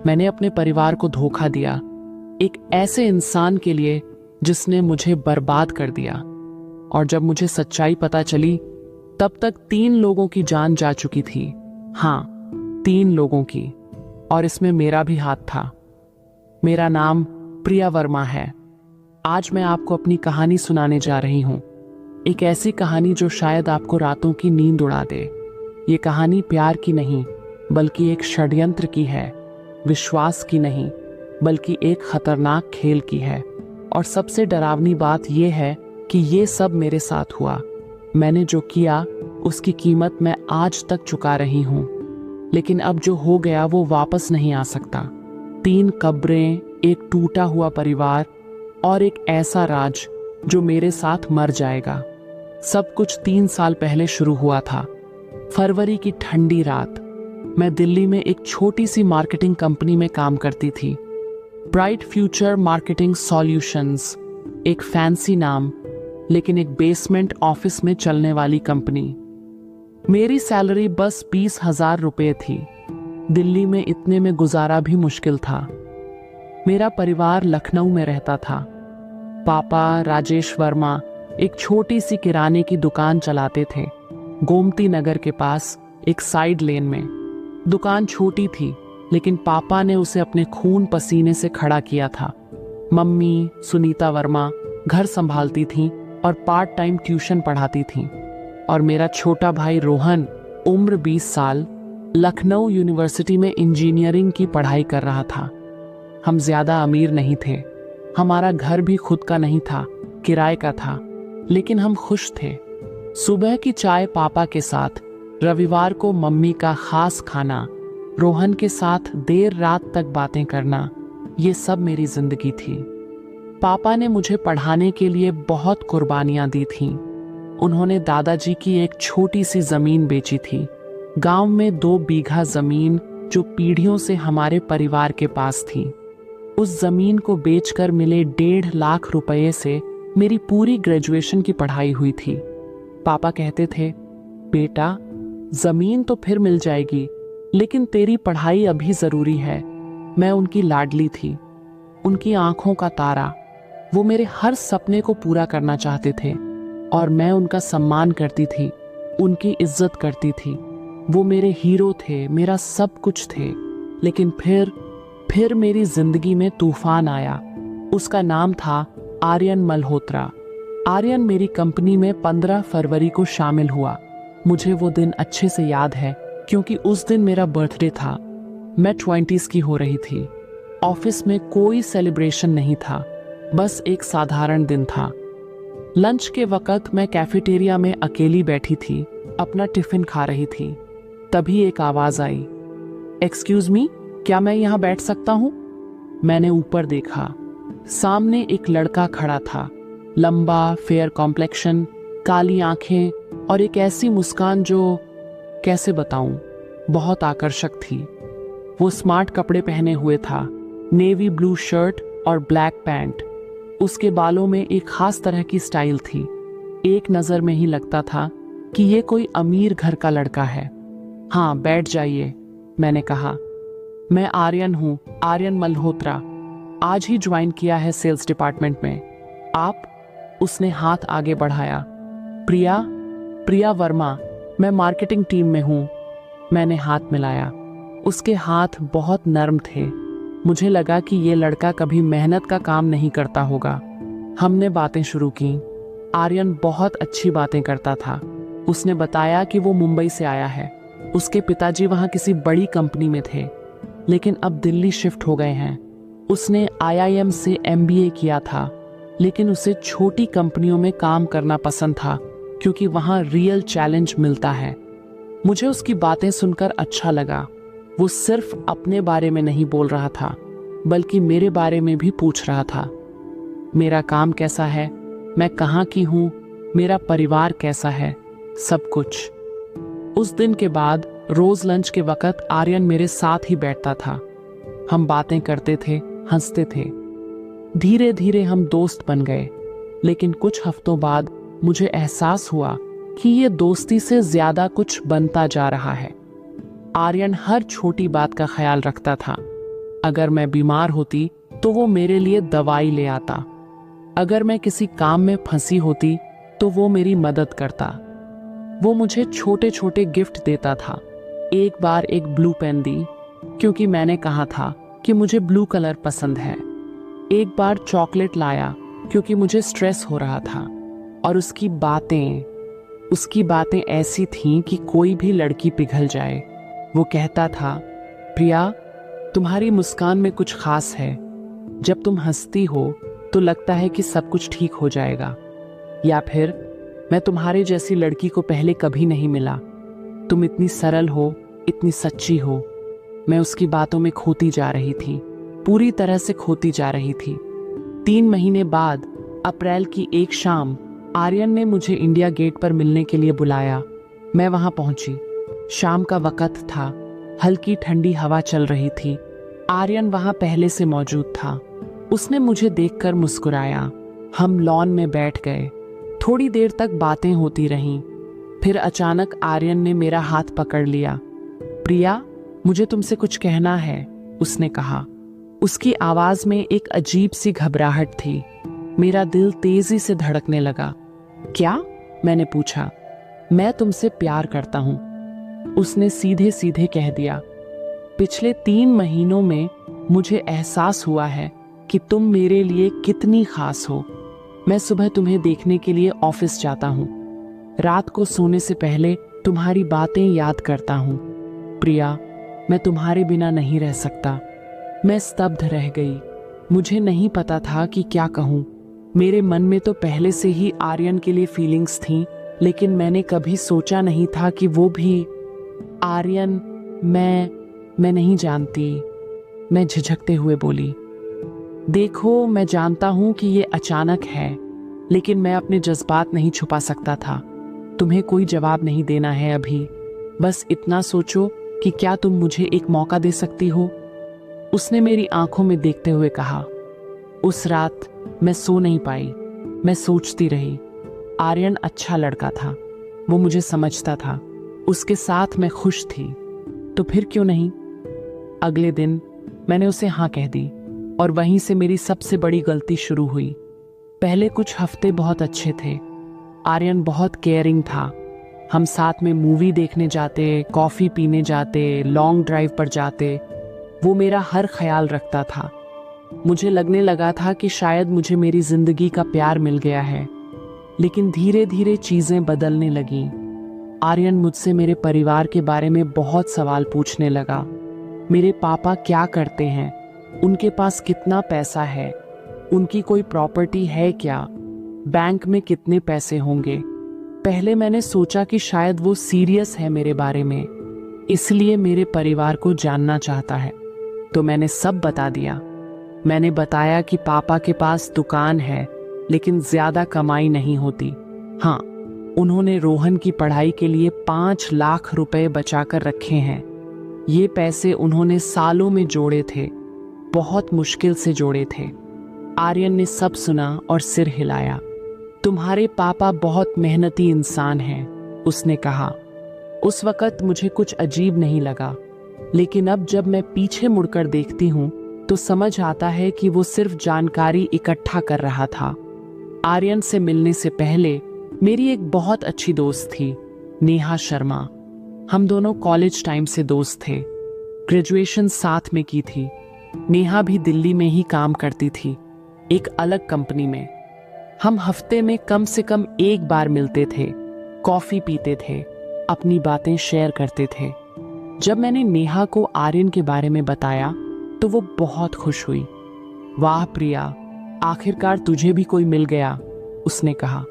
मैंने अपने परिवार को धोखा दिया, एक ऐसे इंसान के लिए जिसने मुझे बर्बाद कर दिया। और जब मुझे सच्चाई पता चली, तब तक 3 लोगों की जान जा चुकी थी। हाँ, 3 लोगों की, और इसमें मेरा भी हाथ था। मेरा नाम प्रिया वर्मा है। आज मैं आपको अपनी कहानी सुनाने जा रही हूँ, एक ऐसी कहानी जो शायद आपको रातों की नींद उड़ा दे। ये कहानी प्यार की नहीं, बल्कि एक षड्यंत्र की है, विश्वास की नहीं, बल्कि एक खतरनाक खेल की है। और सबसे डरावनी बात यह है कि ये सब मेरे साथ हुआ। मैंने जो किया उसकी कीमत मैं आज तक चुका रही हूँ, लेकिन अब जो हो गया वो वापस नहीं आ सकता। 3 कब्रें, एक टूटा हुआ परिवार और एक ऐसा राज जो मेरे साथ मर जाएगा। सब कुछ 3 साल पहले शुरू हुआ था। फरवरी की ठंडी रात। मैं दिल्ली में एक छोटी सी मार्केटिंग कंपनी में काम करती थी, ब्राइट फ्यूचर मार्केटिंग सॉल्यूशंस। एक फैंसी नाम, लेकिन एक बेसमेंट ऑफिस में चलने वाली कंपनी। मेरी सैलरी बस 20,000 रुपये थी। दिल्ली में इतने में गुजारा भी मुश्किल था। मेरा परिवार लखनऊ में रहता था। पापा राजेश वर्मा एक छोटी सी किराने की दुकान चलाते थे, गोमती नगर के पास एक साइड लेन में। दुकान छोटी थी, लेकिन पापा ने उसे अपने खून पसीने से खड़ा किया था। मम्मी सुनीता वर्मा घर संभालती थीं और पार्ट टाइम ट्यूशन पढ़ाती थीं। और मेरा छोटा भाई रोहन, उम्र 20 साल, लखनऊ यूनिवर्सिटी में इंजीनियरिंग की पढ़ाई कर रहा था। हम ज्यादा अमीर नहीं थे, हमारा घर भी खुद का नहीं था, किराए का था, लेकिन हम खुश थे। सुबह की चाय पापा के साथ, रविवार को मम्मी का खास खाना, रोहन के साथ देर रात तक बातें करना, ये सब मेरी जिंदगी थी। पापा ने मुझे पढ़ाने के लिए बहुत कुर्बानियां दी थीं। उन्होंने दादाजी की एक छोटी सी जमीन बेची थी, गांव में 2 बीघा जमीन जो पीढ़ियों से हमारे परिवार के पास थी। उस जमीन को बेचकर मिले 1.5 लाख रुपए से मेरी पूरी ग्रेजुएशन की पढ़ाई हुई थी। पापा कहते थे, बेटा जमीन तो फिर मिल जाएगी, लेकिन तेरी पढ़ाई अभी जरूरी है। मैं उनकी लाडली थी, उनकी आंखों का तारा। वो मेरे हर सपने को पूरा करना चाहते थे और मैं उनका सम्मान करती थी, उनकी इज्जत करती थी। वो मेरे हीरो थे, मेरा सब कुछ थे। लेकिन फिर मेरी जिंदगी में तूफान आया। उसका नाम था आर्यन मल्होत्रा। आर्यन मेरी कंपनी में 15 फरवरी को शामिल हुआ। मुझे वो दिन अच्छे से याद है, क्योंकि उस दिन मेरा बर्थडे था। मैं 20s की हो रही थी। ऑफिस में कोई सेलिब्रेशन नहीं था, बस एक साधारण दिन था। लंच के वक्त मैं कैफेटेरिया में अकेली बैठी थी, अपना टिफिन खा रही थी। तभी एक आवाज आई, एक्सक्यूज मी, क्या मैं यहाँ बैठ सकता हूँ? मैंने ऊपर देखा। सामने एक लड़का खड़ा था, लंबा, फेयर कॉम्प्लेक्शन, काली आंखें और एक ऐसी मुस्कान जो, कैसे बताऊं, बहुत आकर्षक थी। वो स्मार्ट कपड़े पहने हुए था, नेवी ब्लू शर्ट और ब्लैक पैंट। उसके बालों में एक खास तरह की स्टाइल थी। एक नजर में ही लगता था कि ये कोई अमीर घर का लड़का है। हाँ, बैठ जाइए, मैंने कहा। मैं आर्यन हूँ, आर्यन मल्होत्रा। आज ही ज्वाइन किया है सेल्स डिपार्टमेंट में। आप? उसने हाथ आगे बढ़ाया। प्रिया वर्मा, मैं मार्केटिंग टीम में हूँ। मैंने हाथ मिलाया। उसके हाथ बहुत नर्म थे। मुझे लगा कि ये लड़का कभी मेहनत का काम नहीं करता होगा। हमने बातें शुरू की। आर्यन बहुत अच्छी बातें करता था। उसने बताया कि वो मुंबई से आया है। उसके पिताजी वहाँ किसी बड़ी कंपनी में थे, लेकिन अब दिल्ली शिफ्ट हो गए हैं। उसने IIM से MBA किया था, लेकिन उसे छोटी कंपनियों में काम करना पसंद था, क्योंकि वहाँ रियल चैलेंज मिलता है। मुझे उसकी बातें सुनकर अच्छा लगा। वो सिर्फ अपने बारे में नहीं बोल रहा था, बल्कि मेरे बारे में भी पूछ रहा था। मेरा काम कैसा है, मैं कहाँ की हूँ, मेरा परिवार कैसा है, सब कुछ। उस दिन के बाद रोज लंच के वक्त आर्यन मेरे साथ ही बैठता था। हम बातें करते थे, हंसते थे। धीरे धीरे हम दोस्त बन गए। लेकिन कुछ हफ्तों बाद मुझे एहसास हुआ कि ये दोस्ती से ज्यादा कुछ बनता जा रहा है। आर्यन हर छोटी बात का ख्याल रखता था। अगर मैं बीमार होती तो वो मेरे लिए दवाई ले आता। अगर मैं किसी काम में फंसी होती तो वो मेरी मदद करता। वो मुझे छोटे छोटे गिफ्ट देता था। एक बार एक ब्लू पेन दी क्योंकि मैंने कहा था कि मुझे ब्लू कलर पसंद है। एक बार चॉकलेट लाया क्योंकि मुझे स्ट्रेस हो रहा था। और उसकी बातें ऐसी थीं कि कोई भी लड़की पिघल जाए। वो कहता था, प्रिया, तुम्हारी मुस्कान में कुछ खास है। जब तुम हंसती हो तो लगता है कि सब कुछ ठीक हो जाएगा। या फिर, मैं तुम्हारे जैसी लड़की को पहले कभी नहीं मिला। तुम इतनी सरल हो, इतनी सच्ची हो। मैं उसकी बातों में खोती जा रही थी, पूरी तरह से खोती जा रही थी। 3 महीने बाद अप्रैल की एक शाम आर्यन ने मुझे इंडिया गेट पर मिलने के लिए बुलाया। मैं वहां पहुंची। शाम का वक्त था, हल्की ठंडी हवा चल रही थी। आर्यन वहां पहले से मौजूद था। उसने मुझे देखकर मुस्कुराया। हम लॉन में बैठ गए। थोड़ी देर तक बातें होती रहीं। फिर अचानक आर्यन ने मेरा हाथ पकड़ लिया। प्रिया, मुझे तुमसे कुछ कहना है, उसने कहा। उसकी आवाज में एक अजीब सी घबराहट थी। मेरा दिल तेजी से धड़कने लगा। क्या? मैंने पूछा। मैं तुमसे प्यार करता हूं, उसने सीधे सीधे कह दिया। पिछले 3 महीनों में मुझे एहसास हुआ है कि तुम मेरे लिए कितनी खास हो। मैं सुबह तुम्हें देखने के लिए ऑफिस जाता हूं। रात को सोने से पहले तुम्हारी बातें याद करता हूं। प्रिया, मैं तुम्हारे बिना नहीं रह सकता। मैं स्तब्ध रह गई। मुझे नहीं पता था कि क्या कहूं। मेरे मन में तो पहले से ही आर्यन के लिए फीलिंग्स थीं, लेकिन मैंने कभी सोचा नहीं था कि वो भी। आर्यन, मैं नहीं जानती, मैं झिझकते हुए बोली। देखो, मैं जानता हूं कि ये अचानक है, लेकिन मैं अपने जज्बात नहीं छुपा सकता था। तुम्हें कोई जवाब नहीं देना है अभी। बस इतना सोचो कि क्या तुम मुझे एक मौका दे सकती हो, उसने मेरी आंखों में देखते हुए कहा। उस रात मैं सो नहीं पाई। मैं सोचती रही। आर्यन अच्छा लड़का था, वो मुझे समझता था, उसके साथ मैं खुश थी, तो फिर क्यों नहीं। अगले दिन मैंने उसे हाँ कह दी और वहीं से मेरी सबसे बड़ी गलती शुरू हुई। पहले कुछ हफ्ते बहुत अच्छे थे। आर्यन बहुत केयरिंग था। हम साथ में मूवी देखने जाते, कॉफी पीने जाते, लॉन्ग ड्राइव पर जाते। वो मेरा हर ख्याल रखता था। मुझे लगने लगा था कि शायद मुझे मेरी जिंदगी का प्यार मिल गया है। लेकिन धीरे धीरे चीजें बदलने लगीं। आर्यन मुझसे मेरे परिवार के बारे में बहुत सवाल पूछने लगा। मेरे पापा क्या करते हैं, उनके पास कितना पैसा है, उनकी कोई प्रॉपर्टी है क्या, बैंक में कितने पैसे होंगे। पहले मैंने सोचा कि शायद वो सीरियस है मेरे बारे में, इसलिए मेरे परिवार को जानना चाहता है। तो मैंने सब बता दिया। मैंने बताया कि पापा के पास दुकान है, लेकिन ज्यादा कमाई नहीं होती। हाँ, उन्होंने रोहन की पढ़ाई के लिए 5 लाख रुपए बचाकर रखे हैं। ये पैसे उन्होंने सालों में जोड़े थे, बहुत मुश्किल से जोड़े थे। आर्यन ने सब सुना और सिर हिलाया। तुम्हारे पापा बहुत मेहनती इंसान हैं, उसने कहा। उस वक्त मुझे कुछ अजीब नहीं लगा, लेकिन अब जब मैं पीछे मुड़कर देखती हूँ तो समझ आता है कि वो सिर्फ जानकारी इकट्ठा कर रहा था। आर्यन से मिलने से पहले मेरी एक बहुत अच्छी दोस्त थी, नेहा शर्मा। हम दोनों कॉलेज टाइम से दोस्त थे, ग्रेजुएशन साथ में की थी। नेहा भी दिल्ली में ही काम करती थी, एक अलग कंपनी में। हम हफ्ते में कम से कम एक बार मिलते थे, कॉफी पीते थे, अपनी बातें शेयर करते थे। जब मैंने नेहा को आर्यन के बारे में बताया तो वो बहुत खुश हुई। वाह प्रिया, आखिरकार तुझे भी कोई मिल गया, उसने कहा।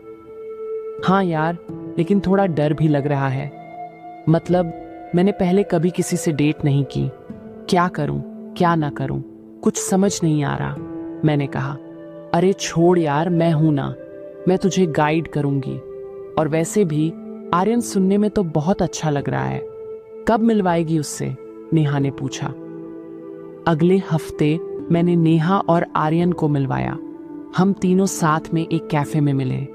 हाँ यार, लेकिन थोड़ा डर भी लग रहा है। मतलब, मैंने पहले कभी किसी से डेट नहीं की। क्या करूं, क्या ना करूं, कुछ समझ नहीं आ रहा, मैंने कहा। अरे छोड़ यार, मैं हूं ना, मैं तुझे गाइड करूंगी। और वैसे भी आर्यन सुनने में तो बहुत अच्छा लग रहा है। कब मिलवाएगी उससे, नेहा ने पूछा। अगले हफ्ते मैंने नेहा और आर्यन को मिलवाया। हम तीनों साथ में एक कैफे में मिले।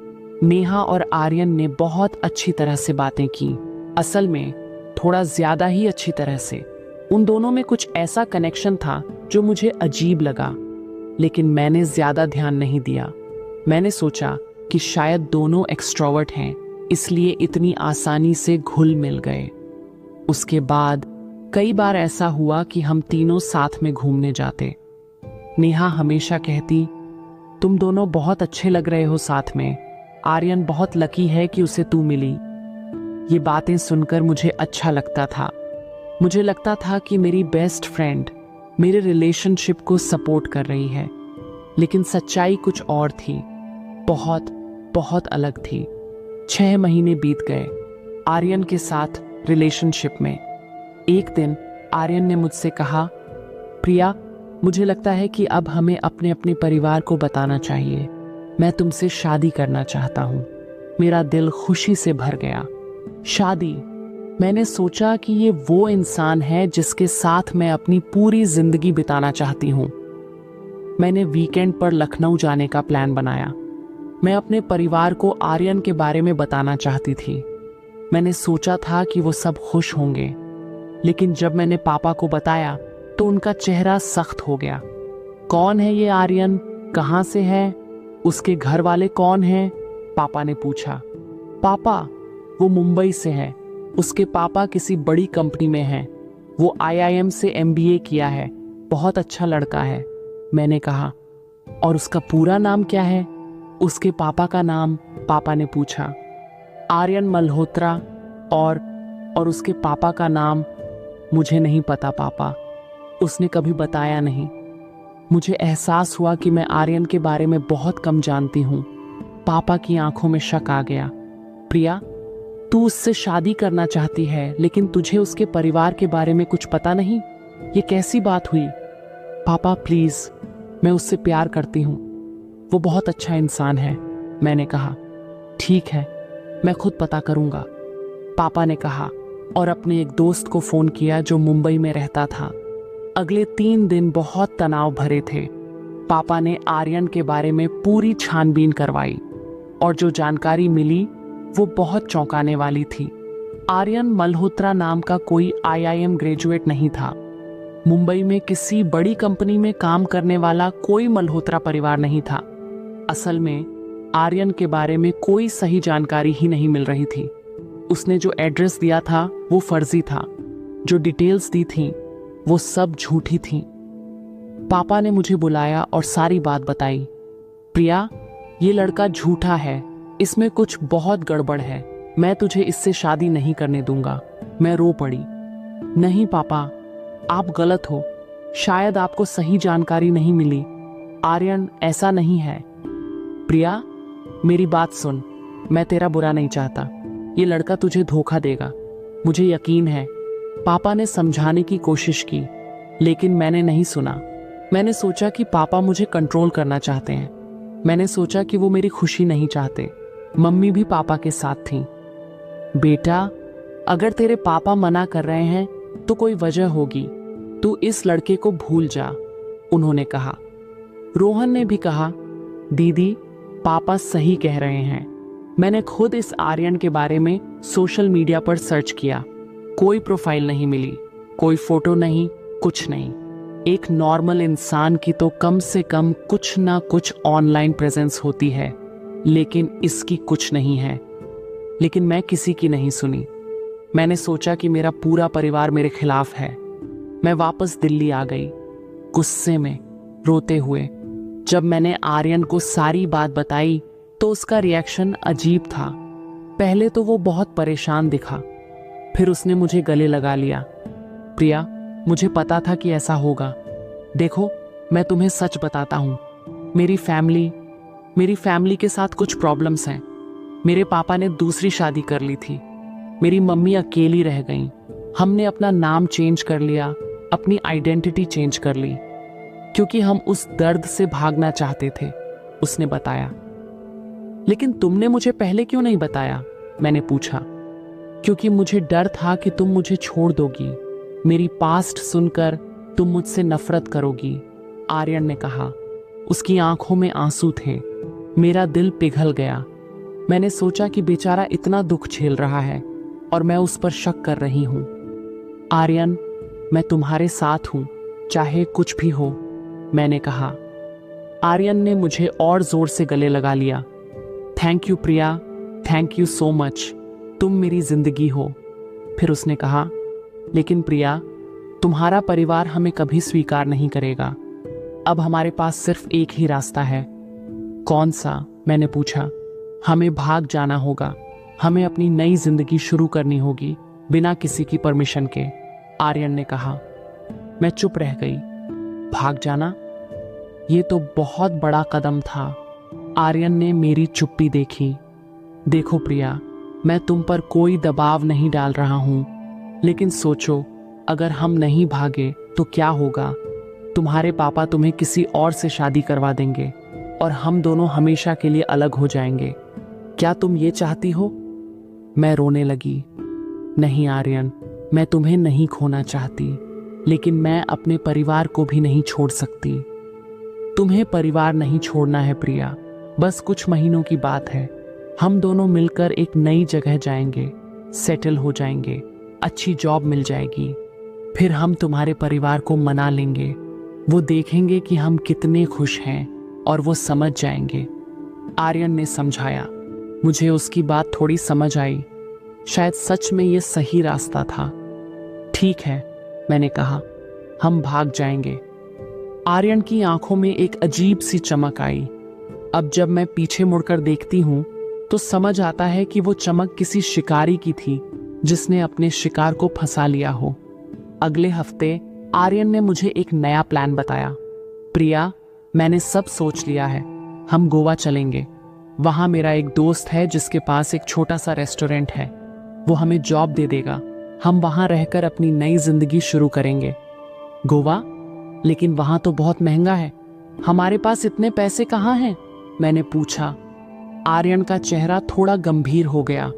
नेहा और आर्यन ने बहुत अच्छी तरह से बातें की, असल में थोड़ा ज्यादा ही अच्छी तरह से। उन दोनों में कुछ ऐसा कनेक्शन था जो मुझे अजीब लगा, लेकिन मैंने ज्यादा ध्यान नहीं दिया। मैंने सोचा कि शायद दोनों एक्सट्रोवर्ट हैं, इसलिए इतनी आसानी से घुल मिल गए। उसके बाद कई बार ऐसा हुआ कि हम तीनों साथ में घूमने जाते। नेहा हमेशा कहती, तुम दोनों बहुत अच्छे लग रहे हो साथ में, आर्यन बहुत लकी है कि उसे तू मिली। ये बातें सुनकर मुझे अच्छा लगता था। मुझे लगता था कि मेरी बेस्ट फ्रेंड मेरे रिलेशनशिप को सपोर्ट कर रही है, लेकिन सच्चाई कुछ और थी, बहुत बहुत अलग थी। 6 महीने बीत गए आर्यन के साथ रिलेशनशिप में। एक दिन आर्यन ने मुझसे कहा, प्रिया, मुझे लगता है कि अब हमें अपने अपने परिवार को बताना चाहिए। मैं तुमसे शादी करना चाहता हूं। मेरा दिल खुशी से भर गया। शादी? मैंने सोचा कि ये वो इंसान है जिसके साथ मैं अपनी पूरी जिंदगी बिताना चाहती हूं। मैंने वीकेंड पर लखनऊ जाने का प्लान बनाया। मैं अपने परिवार को आर्यन के बारे में बताना चाहती थी। मैंने सोचा था कि वो सब खुश होंगे, लेकिन जब मैंने पापा को बताया तो उनका चेहरा सख्त हो गया। कौन है ये आर्यन? कहां से है? उसके घर वाले कौन हैं? पापा ने पूछा। पापा, वो मुंबई से है। उसके पापा किसी बड़ी कंपनी में हैं। वो IIM से MBA किया है। बहुत अच्छा लड़का है, मैंने कहा। और उसका पूरा नाम क्या है? उसके पापा का नाम? पापा ने पूछा। आर्यन मल्होत्रा। और उसके पापा का नाम? मुझे नहीं पता पापा, उसने कभी बताया नहीं। मुझे एहसास हुआ कि मैं आर्यन के बारे में बहुत कम जानती हूं। पापा की आंखों में शक आ गया। प्रिया, तू उससे शादी करना चाहती है, लेकिन तुझे उसके परिवार के बारे में कुछ पता नहीं? ये कैसी बात हुई? पापा प्लीज, मैं उससे प्यार करती हूं। वो बहुत अच्छा इंसान है, मैंने कहा। ठीक है, मैं खुद पता करूंगा, पापा ने कहा और अपने एक दोस्त को फोन किया जो मुंबई में रहता था। अगले 3 दिन बहुत तनाव भरे थे। पापा ने आर्यन के बारे में पूरी छानबीन करवाई और जो जानकारी मिली वो बहुत चौंकाने वाली थी। आर्यन मल्होत्रा नाम का कोई IIM ग्रेजुएट नहीं था। मुंबई में किसी बड़ी कंपनी में काम करने वाला कोई मल्होत्रा परिवार नहीं था। असल में आर्यन के बारे में कोई सही जानकारी ही नहीं मिल रही थी। उसने जो एड्रेस दिया था वो फर्जी था। जो डिटेल्स दी थी वो सब झूठी थी। पापा ने मुझे बुलाया और सारी बात बताई। प्रिया, ये लड़का झूठा है, इसमें कुछ बहुत गड़बड़ है। मैं तुझे इससे शादी नहीं करने दूंगा। मैं रो पड़ी। नहीं पापा, आप गलत हो। शायद आपको सही जानकारी नहीं मिली। आर्यन ऐसा नहीं है। प्रिया, मेरी बात सुन। मैं तेरा बुरा नहीं चाहता। ये लड़का तुझे धोखा देगा, मुझे यकीन है। पापा ने समझाने की कोशिश की, लेकिन मैंने नहीं सुना। मैंने सोचा कि पापा मुझे कंट्रोल करना चाहते हैं। मैंने सोचा कि वो मेरी खुशी नहीं चाहते। मम्मी भी पापा के साथ थी। बेटा, अगर तेरे पापा मना कर रहे हैं तो कोई वजह होगी। तू इस लड़के को भूल जा, उन्होंने कहा। रोहन ने भी कहा, दीदी, पापा सही कह रहे हैं। मैंने खुद इस आर्यन के बारे में सोशल मीडिया पर सर्च किया। कोई प्रोफाइल नहीं मिली, कोई फोटो नहीं, कुछ नहीं। एक नॉर्मल इंसान की तो कम से कम कुछ ना कुछ ऑनलाइन प्रेजेंस होती है, लेकिन इसकी कुछ नहीं है। लेकिन मैं किसी की नहीं सुनी। मैंने सोचा कि मेरा पूरा परिवार मेरे खिलाफ है। मैं वापस दिल्ली आ गई, गुस्से में, रोते हुए। जब मैंने आर्यन को सारी बात बताई तो उसका रिएक्शन अजीब था। पहले तो वो बहुत परेशान दिखा, फिर उसने मुझे गले लगा लिया। प्रिया, मुझे पता था कि ऐसा होगा। देखो, मैं तुम्हें सच बताता हूँ। मेरी फैमिली के साथ कुछ प्रॉब्लम्स हैं। मेरे पापा ने दूसरी शादी कर ली थी। मेरी मम्मी अकेली रह गईं। हमने अपना नाम चेंज कर लिया, अपनी आइडेंटिटी चेंज कर ली, क्योंकि हम उस दर्द से भागना चाहते थे, उसने बताया। लेकिन तुमने मुझे पहले क्यों नहीं बताया? मैंने पूछा। क्योंकि मुझे डर था कि तुम मुझे छोड़ दोगी, मेरी पास्ट सुनकर तुम मुझसे नफरत करोगी, आर्यन ने कहा। उसकी आंखों में आंसू थे। मेरा दिल पिघल गया। मैंने सोचा कि बेचारा इतना दुख झेल रहा है और मैं उस पर शक कर रही हूं। आर्यन, मैं तुम्हारे साथ हूं, चाहे कुछ भी हो, मैंने कहा। आर्यन ने मुझे और जोर से गले लगा लिया। Thank you Priya, thank you so much, तुम मेरी जिंदगी हो। फिर उसने कहा, लेकिन प्रिया, तुम्हारा परिवार हमें कभी स्वीकार नहीं करेगा। अब हमारे पास सिर्फ एक ही रास्ता है। कौन सा? मैंने पूछा। हमें भाग जाना होगा। हमें अपनी नई जिंदगी शुरू करनी होगी, बिना किसी की परमिशन के, आर्यन ने कहा। मैं चुप रह गई। भाग जाना? ये तो बहुत बड़ा कदम था। आर्यन ने मेरी चुप्पी देखी। देखो प्रिया, मैं तुम पर कोई दबाव नहीं डाल रहा हूं, लेकिन सोचो, अगर हम नहीं भागे तो क्या होगा? तुम्हारे पापा तुम्हें किसी और से शादी करवा देंगे और हम दोनों हमेशा के लिए अलग हो जाएंगे। क्या तुम ये चाहती हो? मैं रोने लगी। नहीं आर्यन, मैं तुम्हें नहीं खोना चाहती, लेकिन मैं अपने परिवार को भी नहीं छोड़ सकती। तुम्हें परिवार नहीं छोड़ना है प्रिया, बस कुछ महीनों की बात है। हम दोनों मिलकर एक नई जगह जाएंगे, सेटल हो जाएंगे, अच्छी जॉब मिल जाएगी। फिर हम तुम्हारे परिवार को मना लेंगे। वो देखेंगे कि हम कितने खुश हैं और वो समझ जाएंगे। आर्यन ने समझाया। मुझे उसकी बात थोड़ी समझ आई। शायद सच में ये सही रास्ता था। ठीक है, मैंने कहा, हम भाग जाएंगे। आर्यन की आंखों में एक अजीब सी चमक आई। अब जब मैं पीछे मुड़कर देखती हूं तो समझ आता है कि वो चमक किसी शिकारी की थी जिसने अपने शिकार को फंसा लिया हो। अगले हफ्ते आर्यन ने मुझे एक नया प्लान बताया। प्रिया, मैंने सब सोच लिया है। हम गोवा चलेंगे। वहां मेरा एक दोस्त है जिसके पास एक छोटा सा रेस्टोरेंट है। वो हमें जॉब दे देगा। हम वहां रहकर अपनी नई जिंदगी शुरू करेंगे। गोवा? लेकिन वहां तो बहुत महंगा है। हमारे पास इतने पैसे कहाँ हैं? मैंने पूछा। आर्यन का चेहरा थोड़ा गंभीर हो गया।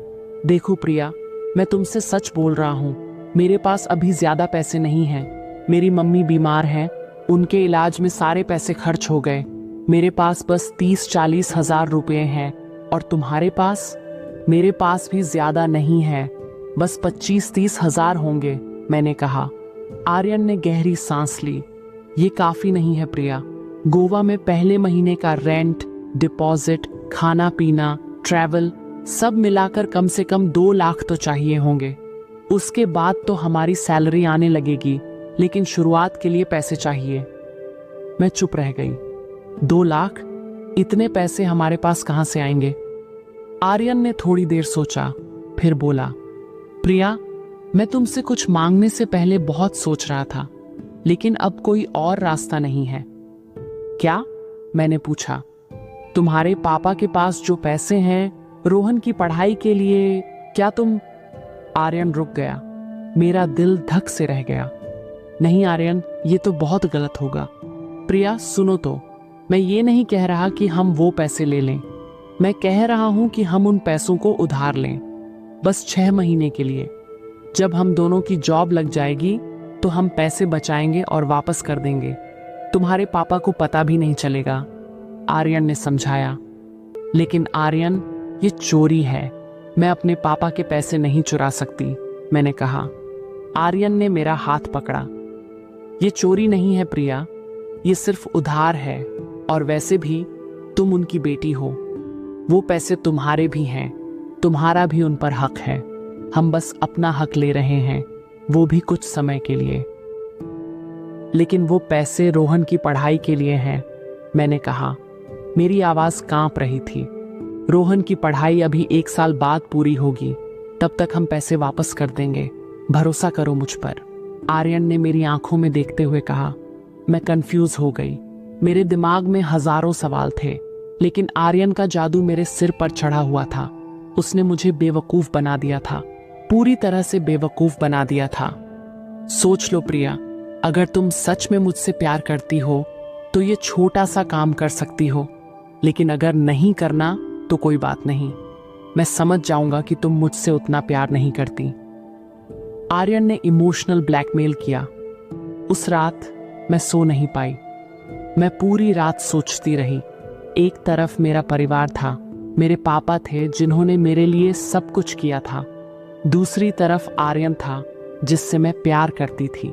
देखो प्रिया, मैं तुमसे सच बोल रहा हूं, मेरे पास अभी ज्यादा पैसे नहीं हैं। मेरी मम्मी बीमार हैं, उनके इलाज में सारे पैसे खर्च हो गए। मेरे पास बस 30-40 हजार रुपए हैं। और तुम्हारे पास? मेरे पास भी ज्यादा नहीं है, बस 25-30 हजार होंगे, मैंने कहा। आर्यन ने गहरी सांस ली। ये काफी नहीं है प्रिया। गोवा में पहले महीने का रेंट, डिपॉजिट, खाना पीना, ट्रैवल सब मिलाकर कम से कम 2 लाख तो चाहिए होंगे। उसके बाद तो हमारी सैलरी आने लगेगी, लेकिन शुरुआत के लिए पैसे चाहिए। मैं चुप रह गई। 2 लाख? इतने पैसे हमारे पास कहां से आएंगे? आर्यन ने थोड़ी देर सोचा, फिर बोला, प्रिया, मैं तुमसे कुछ मांगने से पहले बहुत सोच रहा था, लेकिन अब कोई और रास्ता नहीं है। क्या? मैंने पूछा। तुम्हारे पापा के पास जो पैसे हैं रोहन की पढ़ाई के लिए, क्या तुम? आर्यन रुक गया। मेरा दिल धक से रह गया। नहीं आर्यन, ये तो बहुत गलत होगा। प्रिया सुनो तो, मैं ये नहीं कह रहा कि हम वो पैसे ले लें। मैं कह रहा हूं कि हम उन पैसों को उधार लें, बस 6 महीने के लिए। जब हम दोनों की जॉब लग जाएगी तो हम पैसे बचाएंगे और वापस कर देंगे। तुम्हारे पापा को पता भी नहीं चलेगा, आर्यन ने समझाया। लेकिन आर्यन, ये चोरी है। मैं अपने पापा के पैसे नहीं चुरा सकती, मैंने कहा। आर्यन ने मेरा हाथ पकड़ा। ये चोरी नहीं है प्रिया, ये सिर्फ उधार है। और वैसे भी तुम उनकी बेटी हो। वो पैसे तुम्हारे भी हैं, तुम्हारा भी उन पर हक है। हम बस अपना हक ले रहे हैं, वो भी कुछ समय के लिए। लेकिन वो पैसे रोहन की पढ़ाई के लिए हैं, मैंने कहा। मेरी आवाज कांप रही थी। रोहन की पढ़ाई अभी 1 साल बाद पूरी होगी, तब तक हम पैसे वापस कर देंगे। भरोसा करो मुझ पर, आर्यन ने मेरी आंखों में देखते हुए कहा। मैं कंफ्यूज हो गई। मेरे दिमाग में हजारों सवाल थे, लेकिन आर्यन का जादू मेरे सिर पर चढ़ा हुआ था। उसने मुझे बेवकूफ बना दिया था, पूरी तरह से बेवकूफ बना दिया था। सोच लो प्रिया, अगर तुम सच में मुझसे प्यार करती हो तो ये छोटा सा काम कर सकती हो, लेकिन अगर नहीं करना तो कोई बात नहीं। मैं समझ जाऊंगा कि तुम मुझसे उतना प्यार नहीं करती। आर्यन ने इमोशनल ब्लैकमेल किया। उस रात मैं सो नहीं पाई। मैं पूरी रात सोचती रही। एक तरफ मेरा परिवार था, मेरे पापा थे जिन्होंने मेरे लिए सब कुछ किया था। दूसरी तरफ आर्यन था जिससे मैं प्यार करती थी।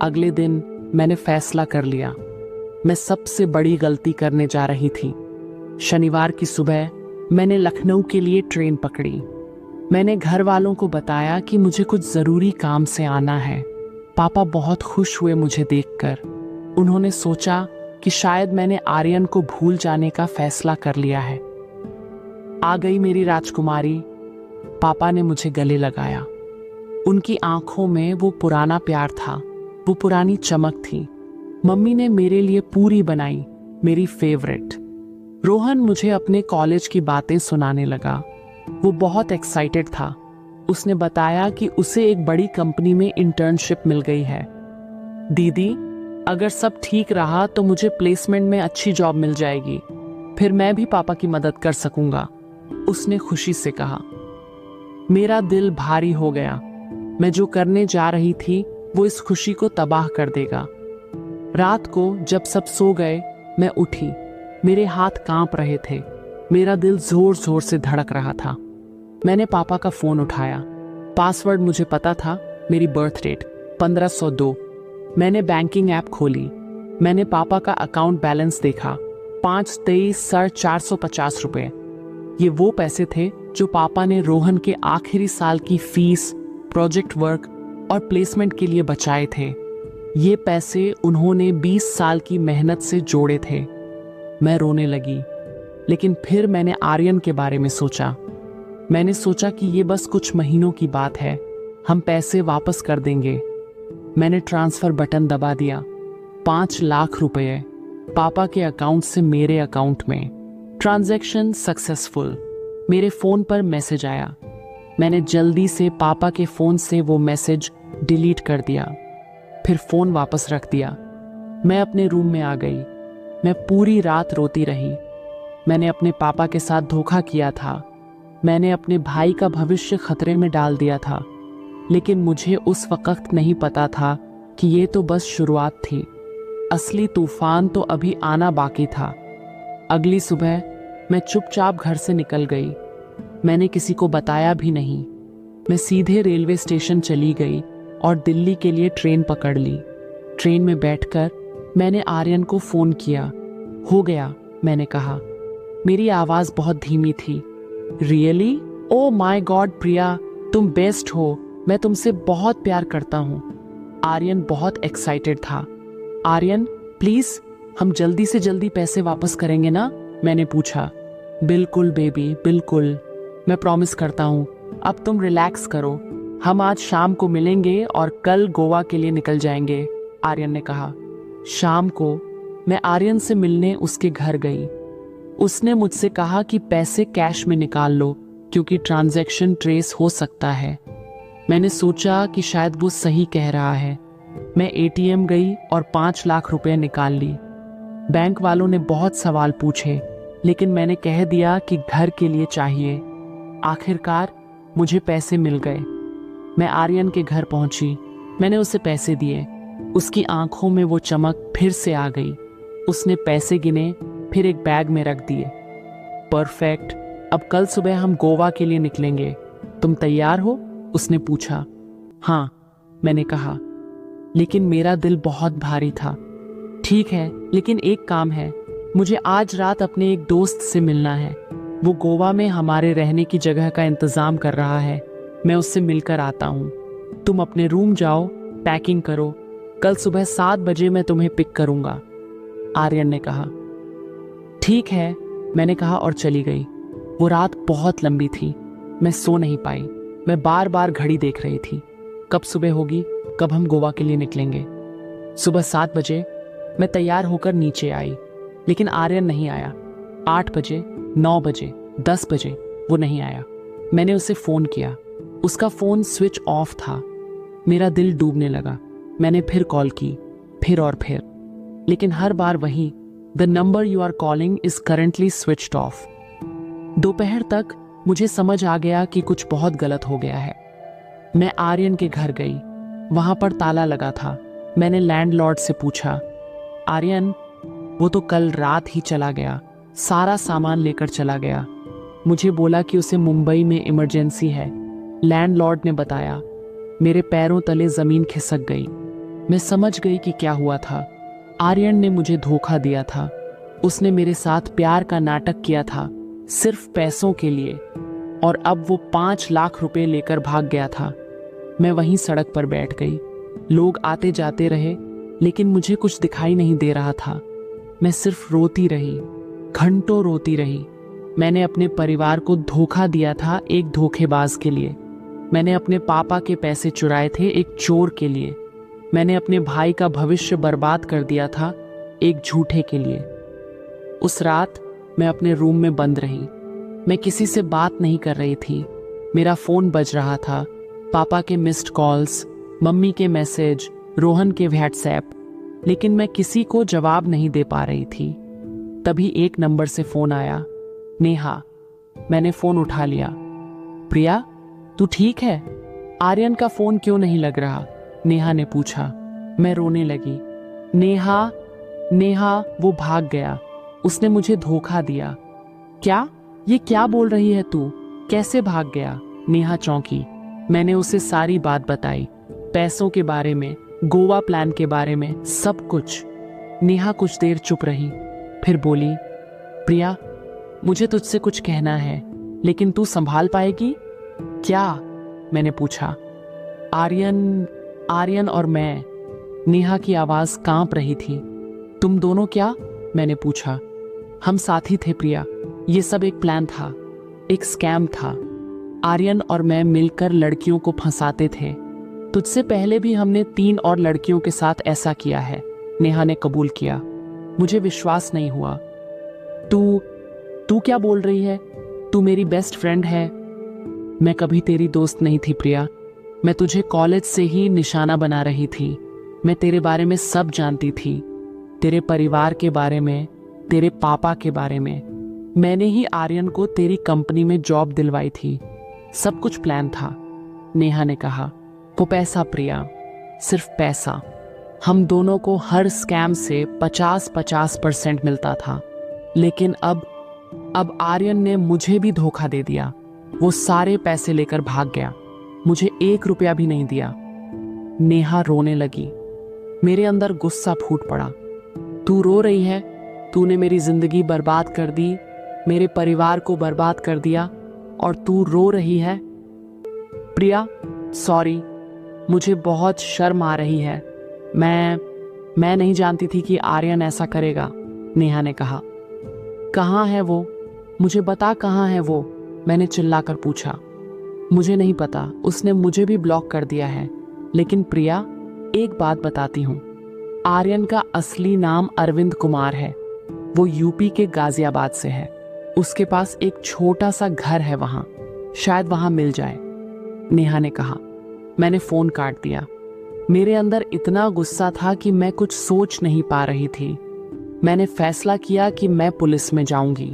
अगले दिन मैंने फैसला कर लिया, मैं सबसे बड़ी गलती करने जा रही थी। शनिवार की सुबह मैंने लखनऊ के लिए ट्रेन पकड़ी। मैंने घर वालों को बताया कि मुझे कुछ ज़रूरी काम से आना है। पापा बहुत खुश हुए मुझे देखकर। उन्होंने सोचा कि शायद मैंने आर्यन को भूल जाने का फैसला कर लिया है। आ गई मेरी राजकुमारी, पापा ने मुझे गले लगाया। उनकी आंखों में वो पुराना प्यार था, वो पुरानी चमक थी। मम्मी ने मेरे लिए पूरी बनाई, मेरी फेवरेट। रोहन मुझे अपने कॉलेज की बातें सुनाने लगा। वो बहुत एक्साइटेड था। उसने बताया कि उसे एक बड़ी कंपनी में इंटर्नशिप मिल गई है। दीदी, अगर सब ठीक रहा तो मुझे प्लेसमेंट में अच्छी जॉब मिल जाएगी, फिर मैं भी पापा की मदद कर सकूंगा, उसने खुशी से कहा। मेरा दिल भारी हो गया। मैं जो करने जा रही थी वो इस खुशी को तबाह कर देगा। रात को जब सब सो गए, मैं उठी। मेरे हाथ कांप रहे थे, मेरा दिल जोर जोर से धड़क रहा था। मैंने पापा का फोन उठाया। पासवर्ड मुझे पता था, मेरी बर्थ डेट 1502। मैंने बैंकिंग ऐप खोली। मैंने पापा का अकाउंट बैलेंस देखा, 5,23,450 रुपए। ये वो पैसे थे जो पापा ने रोहन के आखिरी साल की फीस, प्रोजेक्ट वर्क और प्लेसमेंट के लिए बचाए थे। ये पैसे उन्होंने 20 साल की मेहनत से जोड़े थे। मैं रोने लगी, लेकिन फिर मैंने आर्यन के बारे में सोचा। मैंने सोचा कि ये बस कुछ महीनों की बात है, हम पैसे वापस कर देंगे। मैंने ट्रांसफर बटन दबा दिया। 5 लाख रुपए पापा के अकाउंट से मेरे अकाउंट में। Transaction successful. मेरे फोन पर मैसेज आया। मैंने जल्दी से पापा के फोन से वो मैसेज डिलीट कर दिया, फिर फोन वापस रख दिया। मैं अपने रूम में आ गई। मैं पूरी रात रोती रही। मैंने अपने पापा के साथ धोखा किया था। मैंने अपने भाई का भविष्य खतरे में डाल दिया था, लेकिन मुझे उस वक्त नहीं पता था कि ये तो बस शुरुआत थी। असली तूफान तो अभी आना बाकी था। अगली सुबह मैं चुपचाप घर से निकल गई। मैंने किसी को बताया भी नहीं। मैं सीधे रेलवे स्टेशन चली गई और दिल्ली के लिए ट्रेन पकड़ ली। ट्रेन में बैठकर मैंने आर्यन को फोन किया। हो गया, मैंने कहा। मेरी आवाज बहुत धीमी थी। रियली? ओ माय गॉड प्रिया, तुम बेस्ट हो। मैं तुमसे बहुत प्यार करता हूँ। आर्यन बहुत एक्साइटेड था। आर्यन प्लीज, हम जल्दी से जल्दी पैसे वापस करेंगे ना? मैंने पूछा। बिल्कुल बेबी, बिल्कुल, मैं प्रॉमिस करता हूँ। अब तुम रिलैक्स करो। हम आज शाम को मिलेंगे और कल गोवा के लिए निकल जाएंगे, आर्यन ने कहा। शाम को मैं आर्यन से मिलने उसके घर गई। उसने मुझसे कहा कि पैसे कैश में निकाल लो, क्योंकि ट्रांजैक्शन ट्रेस हो सकता है। मैंने सोचा कि शायद वो सही कह रहा है। मैं एटीएम गई और 5 लाख रुपए निकाल ली। बैंक वालों ने बहुत सवाल पूछे, लेकिन मैंने कह दिया कि घर के लिए चाहिए। आखिरकार मुझे पैसे मिल गए। मैं आर्यन के घर पहुंची। मैंने उसे पैसे दिए। उसकी आंखों में वो चमक फिर से आ गई। उसने पैसे गिने, फिर एक बैग में रख दिए। परफेक्ट, अब कल सुबह हम गोवा के लिए निकलेंगे। तुम तैयार हो? उसने पूछा। हाँ, मैंने कहा, लेकिन मेरा दिल बहुत भारी था। ठीक है, लेकिन एक काम है, मुझे आज रात अपने एक दोस्त से मिलना है। वो गोवा में हमारे रहने की जगह का इंतजाम कर रहा है। मैं उससे मिलकर आता हूँ। तुम अपने रूम जाओ, पैकिंग करो। कल सुबह 7 बजे मैं तुम्हें पिक करूंगा, आर्यन ने कहा। ठीक है, मैंने कहा और चली गई। वो रात बहुत लंबी थी। मैं सो नहीं पाई। मैं बार बार घड़ी देख रही थी। कब सुबह होगी, कब हम गोवा के लिए निकलेंगे। सुबह 7 बजे मैं तैयार होकर नीचे आई, लेकिन आर्यन नहीं आया। 8 बजे, 9 बजे, 10 बजे वो नहीं आया। मैंने उसे फोन किया। उसका फोन स्विच ऑफ था। मेरा दिल डूबने लगा। मैंने फिर कॉल की, फिर और फिर, लेकिन हर बार वही, the number you are calling is currently switched off. दोपहर तक मुझे समझ आ गया कि कुछ बहुत गलत हो गया है। मैं आर्यन के घर गई। वहां पर ताला लगा था। मैंने लैंडलॉर्ड से पूछा। आर्यन, वो तो कल रात ही चला गया, सारा सामान लेकर चला गया। मुझे बोला कि उसे मुंबई में इमरजेंसी है। लैंडलॉर्ड ने बताया। मेरे पैरों तले जमीन खिसक गई। मैं समझ गई कि क्या हुआ था। आर्यन ने मुझे धोखा दिया था। उसने मेरे साथ प्यार का नाटक किया था, सिर्फ पैसों के लिए। और अब वो 5 लाख रुपए लेकर भाग गया था। मैं वहीं सड़क पर बैठ गई। लोग आते जाते रहे, लेकिन मुझे कुछ दिखाई नहीं दे रहा था। मैं सिर्फ रोती रही, घंटों रोती रही। मैंने अपने परिवार को धोखा दिया था एक धोखेबाज के लिए। मैंने अपने पापा के पैसे चुराए थे एक चोर के लिए। मैंने अपने भाई का भविष्य बर्बाद कर दिया था एक झूठे के लिए। उस रात मैं अपने रूम में बंद रही। मैं किसी से बात नहीं कर रही थी। मेरा फोन बज रहा था, पापा के मिस्ड कॉल्स, मम्मी के मैसेज, रोहन के व्हाट्सएप, लेकिन मैं किसी को जवाब नहीं दे पा रही थी। तभी एक नंबर से फोन आया, नेहा। मैंने फोन उठा लिया। प्रिया, तू ठीक है? आर्यन का फोन क्यों नहीं लग रहा? नेहा ने पूछा। मैं रोने लगी। नेहा, नेहा, वो भाग गया। उसने मुझे धोखा दिया। क्या? ये क्या बोल रही है तू? कैसे भाग गया? नेहा चौंकी। मैंने उसे सारी बात बताई, पैसों के बारे में, गोवा प्लान के बारे में, सब कुछ। नेहा कुछ देर चुप रही, फिर बोली, प्रिया, मुझे तुझसे कुछ कहना है, लेकिन तू संभाल पाएगी? क्या? मैंने पूछा। आर्यन और मैं। नेहा की आवाज कांप रही थी। तुम दोनों क्या? मैंने पूछा। हम साथी थे प्रिया। ये सब एक प्लान था, एक स्कैम था। आर्यन और मैं मिलकर लड़कियों को फंसाते थे। तुझसे पहले भी हमने 3 और लड़कियों के साथ ऐसा किया है, नेहा ने कबूल किया। मुझे विश्वास नहीं हुआ। तू क्या बोल रही है? तू मेरी बेस्ट फ्रेंड है। मैं कभी तेरी दोस्त नहीं थी प्रिया। मैं तुझे कॉलेज से ही निशाना बना रही थी। मैं तेरे बारे में सब जानती थी, तेरे परिवार के बारे में, तेरे पापा के बारे में। मैंने ही आर्यन को तेरी कंपनी में जॉब दिलवाई थी। सब कुछ प्लान था, नेहा ने कहा। वो पैसा प्रिया, सिर्फ पैसा। हम दोनों को हर स्कैम से 50-50% मिलता था। लेकिन अब आर्यन ने मुझे भी धोखा दे दिया। वो सारे पैसे लेकर भाग गया, मुझे 1 रुपया भी नहीं दिया। नेहा रोने लगी। मेरे अंदर गुस्सा फूट पड़ा। तू रो रही है? तूने मेरी जिंदगी बर्बाद कर दी, मेरे परिवार को बर्बाद कर दिया, और तू रो रही है? प्रिया, सॉरी, मुझे बहुत शर्म आ रही है। मैं नहीं जानती थी कि आर्यन ऐसा करेगा, नेहा ने कहा। कहाँ है वो? मुझे बता, कहाँ है वो? मैंने चिल्लाकर पूछा। मुझे नहीं पता, उसने मुझे भी ब्लॉक कर दिया है। लेकिन प्रिया, एक बात बताती हूँ, आर्यन का असली नाम अरविंद कुमार है। वो यूपी के गाजियाबाद से है। उसके पास एक छोटा सा घर है वहां, शायद वहां मिल जाए, नेहा ने कहा। मैंने फोन काट दिया। मेरे अंदर इतना गुस्सा था कि मैं कुछ सोच नहीं पा रही थी। मैंने फैसला किया कि मैं पुलिस में जाऊंगी।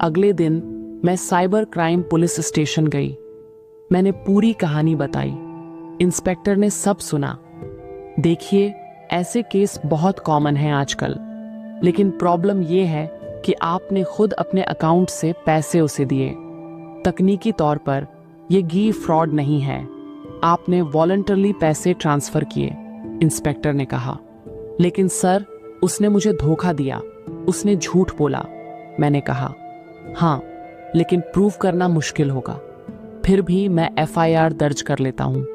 अगले दिन मैं साइबर क्राइम पुलिस स्टेशन गई। मैंने पूरी कहानी बताई। इंस्पेक्टर ने सब सुना। देखिए, ऐसे केस बहुत कॉमन हैं आजकल, लेकिन प्रॉब्लम यह है कि आपने खुद अपने अकाउंट से पैसे उसे दिए। तकनीकी तौर पर यह गी फ्रॉड नहीं है, आपने वॉलंटरली पैसे ट्रांसफर किए, इंस्पेक्टर ने कहा। लेकिन सर, उसने मुझे धोखा दिया, उसने झूठ बोला, मैंने कहा। हाँ, लेकिन प्रूव करना मुश्किल होगा। फिर भी मैं FIR दर्ज कर लेता हूँ।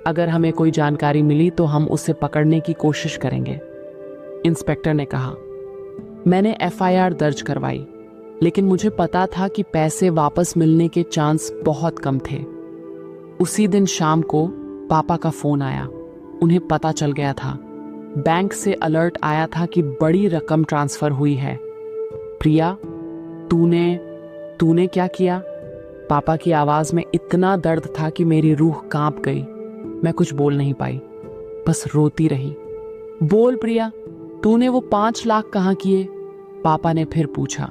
अगर हमें कोई जानकारी मिली तो हम उसे पकड़ने की कोशिश करेंगे, इंस्पेक्टर ने कहा। मैंने FIR दर्ज करवाई, लेकिन मुझे पता था कि पैसे वापस मिलने के चांस बहुत कम थे। उसी दिन शाम को पापा का फोन आया। उन्हें पता चल गया था, बैंक से अलर्ट आया था कि बड़ी रकम ट्रांसफर हुई है। प्रिया, तूने क्या किया? पापा की आवाज में इतना दर्द था कि मेरी रूह कांप गई। मैं कुछ बोल नहीं पाई, बस रोती रही। बोल प्रिया, तूने वो 5 लाख कहाँ किए? पापा ने फिर पूछा।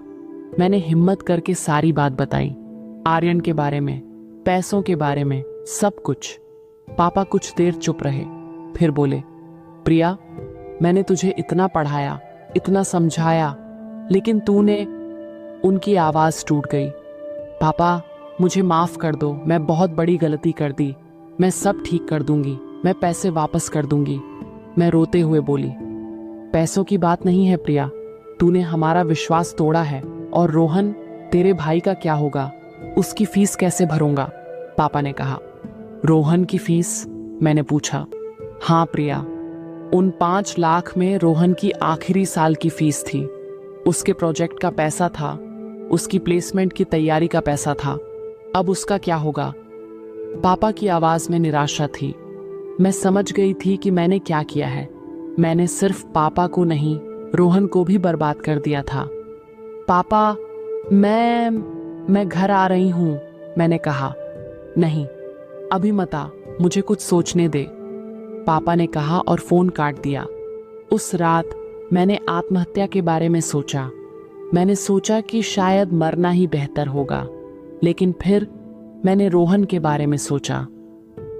मैंने हिम्मत करके सारी बात बताई, आर्यन के बारे में, पैसों के बारे में, सब कुछ। पापा कुछ देर चुप रहे, फिर बोले, प्रिया, मैंने तुझे इतना पढ़ाया, इतना समझाया, लेकिन तूने। उनकी आवाज टूट गई। पापा, मुझे माफ कर दो, मैं बहुत बड़ी गलती कर दी। मैं सब ठीक कर दूंगी, मैं पैसे वापस कर दूंगी। मैं रोते हुए बोली, पैसों की बात नहीं है प्रिया, तूने हमारा विश्वास तोड़ा है। और रोहन, तेरे भाई का क्या होगा? उसकी फीस कैसे भरूंगा? पापा ने कहा। रोहन की फीस? मैंने पूछा। हाँ प्रिया, उन 5 लाख में रोहन की आखिरी साल की फीस थी। उसके प्रोजेक्ट का पैसा था, उसकी प्लेसमेंट की तैयारी का पैसा था। अब उसका क्या होगा? पापा की आवाज में निराशा थी। मैं समझ गई थी कि मैंने क्या किया है। मैंने सिर्फ पापा को नहीं, रोहन को भी बर्बाद कर दिया था। पापा, मैं घर आ रही हूं, मैंने कहा। नहीं, अभी मत आ, मुझे कुछ सोचने दे, पापा ने कहा और फोन काट दिया। उस रात मैंने आत्महत्या के बारे में सोचा। मैंने सोचा कि शायद मरना ही बेहतर होगा, लेकिन फिर मैंने रोहन के बारे में सोचा।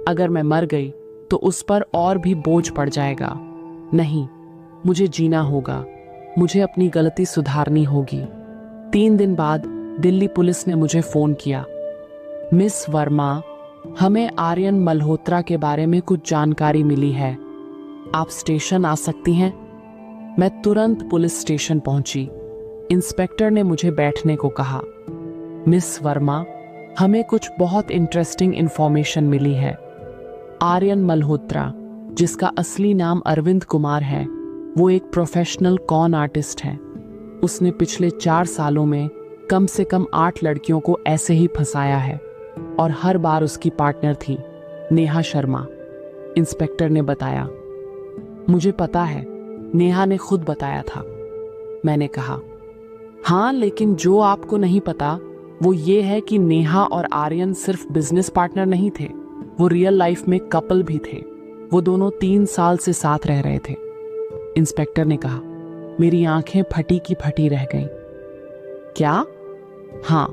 अगर मैं मर गई तो उस पर और भी बोझ पड़ जाएगा। नहीं, मुझे जीना होगा, मुझे अपनी गलती सुधारनी होगी। 3 दिन बाद दिल्ली पुलिस ने मुझे फोन किया। मिस वर्मा, हमें आर्यन मल्होत्रा के बारे में कुछ जानकारी मिली है, आप स्टेशन आ सकती हैं? मैं तुरंत पुलिस स्टेशन पहुंची। इंस्पेक्टर ने मुझे बैठने को कहा। मिस वर्मा, हमें कुछ बहुत इंटरेस्टिंग इंफॉर्मेशन मिली है। आर्यन मल्होत्रा, जिसका असली नाम अरविंद कुमार है, वो एक प्रोफेशनल कॉन आर्टिस्ट है। उसने पिछले 4 सालों में कम से कम 8 लड़कियों को ऐसे ही फंसाया है और हर बार उसकी पार्टनर थी नेहा शर्मा, इंस्पेक्टर ने बताया। मुझे पता है, नेहा ने खुद बताया था, मैंने कहा। हाँ, लेकिन जो आपको नहीं पता वो ये है कि नेहा और आर्यन सिर्फ बिजनेस पार्टनर नहीं थे, वो रियल लाइफ में कपल भी थे। वो दोनों 3 साल से साथ रह रहे थे, इंस्पेक्टर ने कहा। मेरी आंखें फटी की फटी रह गईं। क्या? हाँ,